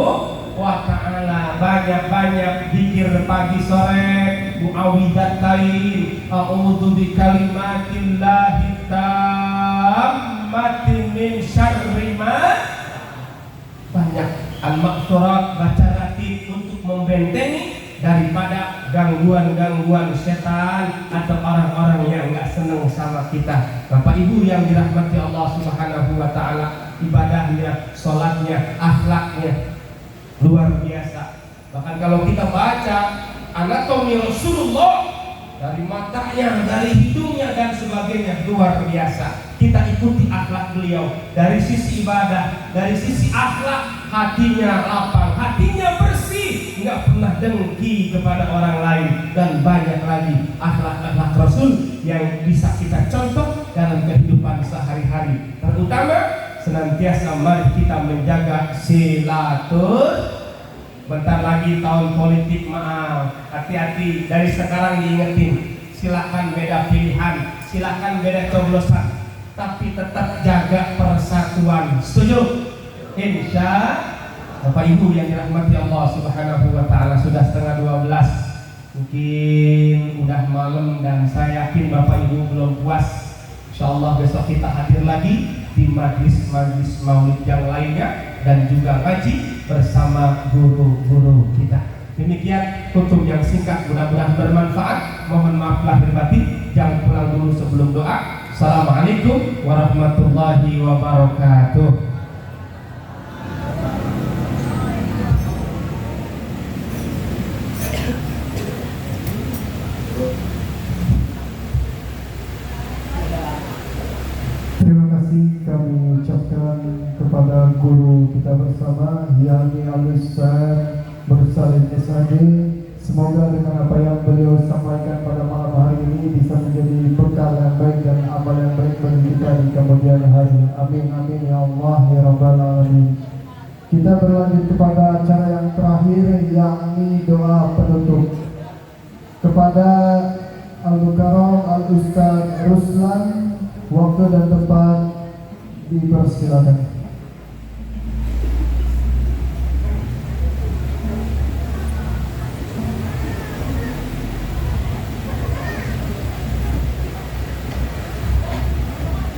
wa ta'ala. Banyak-banyak zikir pagi sore, muawwidzatain, a'udzu bikalimatillahi tammati min syarri ma. Banyak al-maqsurat, baca ratib untuk membentengi daripada gangguan-gangguan setan atau orang-orang yang nggak seneng sama kita. Bapak Ibu yang dirahmati Allah Subhanahu wa Ta'ala, ibadahnya, sholatnya, akhlaknya luar biasa. Bahkan kalau kita baca anatomi Rasulullah, dari matanya, dari hidungnya dan sebagainya, luar biasa. Kita ikuti akhlak beliau dari sisi ibadah, dari sisi akhlak, hatinya lapang, hatinya bersih, nggak pernah dengki kepada orang lain, dan banyak lagi akhlak-akhlak Rasul yang bisa kita contoh dalam kehidupan sehari-hari. Terutama senantiasa mari kita menjaga silaturahmi. Bentar lagi tahun politik, maaf, hati-hati dari sekarang diingetin. Silakan beda pilihan, silakan beda coblosan, tapi tetap jaga persatuan. Setuju? Insya Bapak Ibu yang dirahmati Allah Subhanahu wa Ta'ala, sudah setengah 12. Mungkin udah malam dan saya yakin Bapak Ibu belum puas. Insya Allah besok kita hadir lagi di majlis-majlis maulid yang lainnya dan juga ngaji bersama guru-guru kita. Demikian tutup yang singkat, mudah-mudahan bermanfaat. Mohon maaf lahir batin. Jangan pulang dulu sebelum doa. Assalamualaikum warahmatullahi wabarakatuh. Terima kasih kami ucapkan kepada guru kita bersama Yani Al-Ustaz Mursalin SAD. Semoga dengan apa yang beliau sampaikan pada malam hari ini bisa menjadi bekal yang baik dan amal yang baik bagi kita di kemudian hari. Amin amin ya Allah ya Rabbal Alamin. Kita berlanjut kepada acara yang terakhir, yakni doa penutup. Kepada Al-Mukarram Al-Ustaz Ruslan, waktu dan tempat dipersilakan.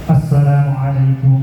Assalamualaikum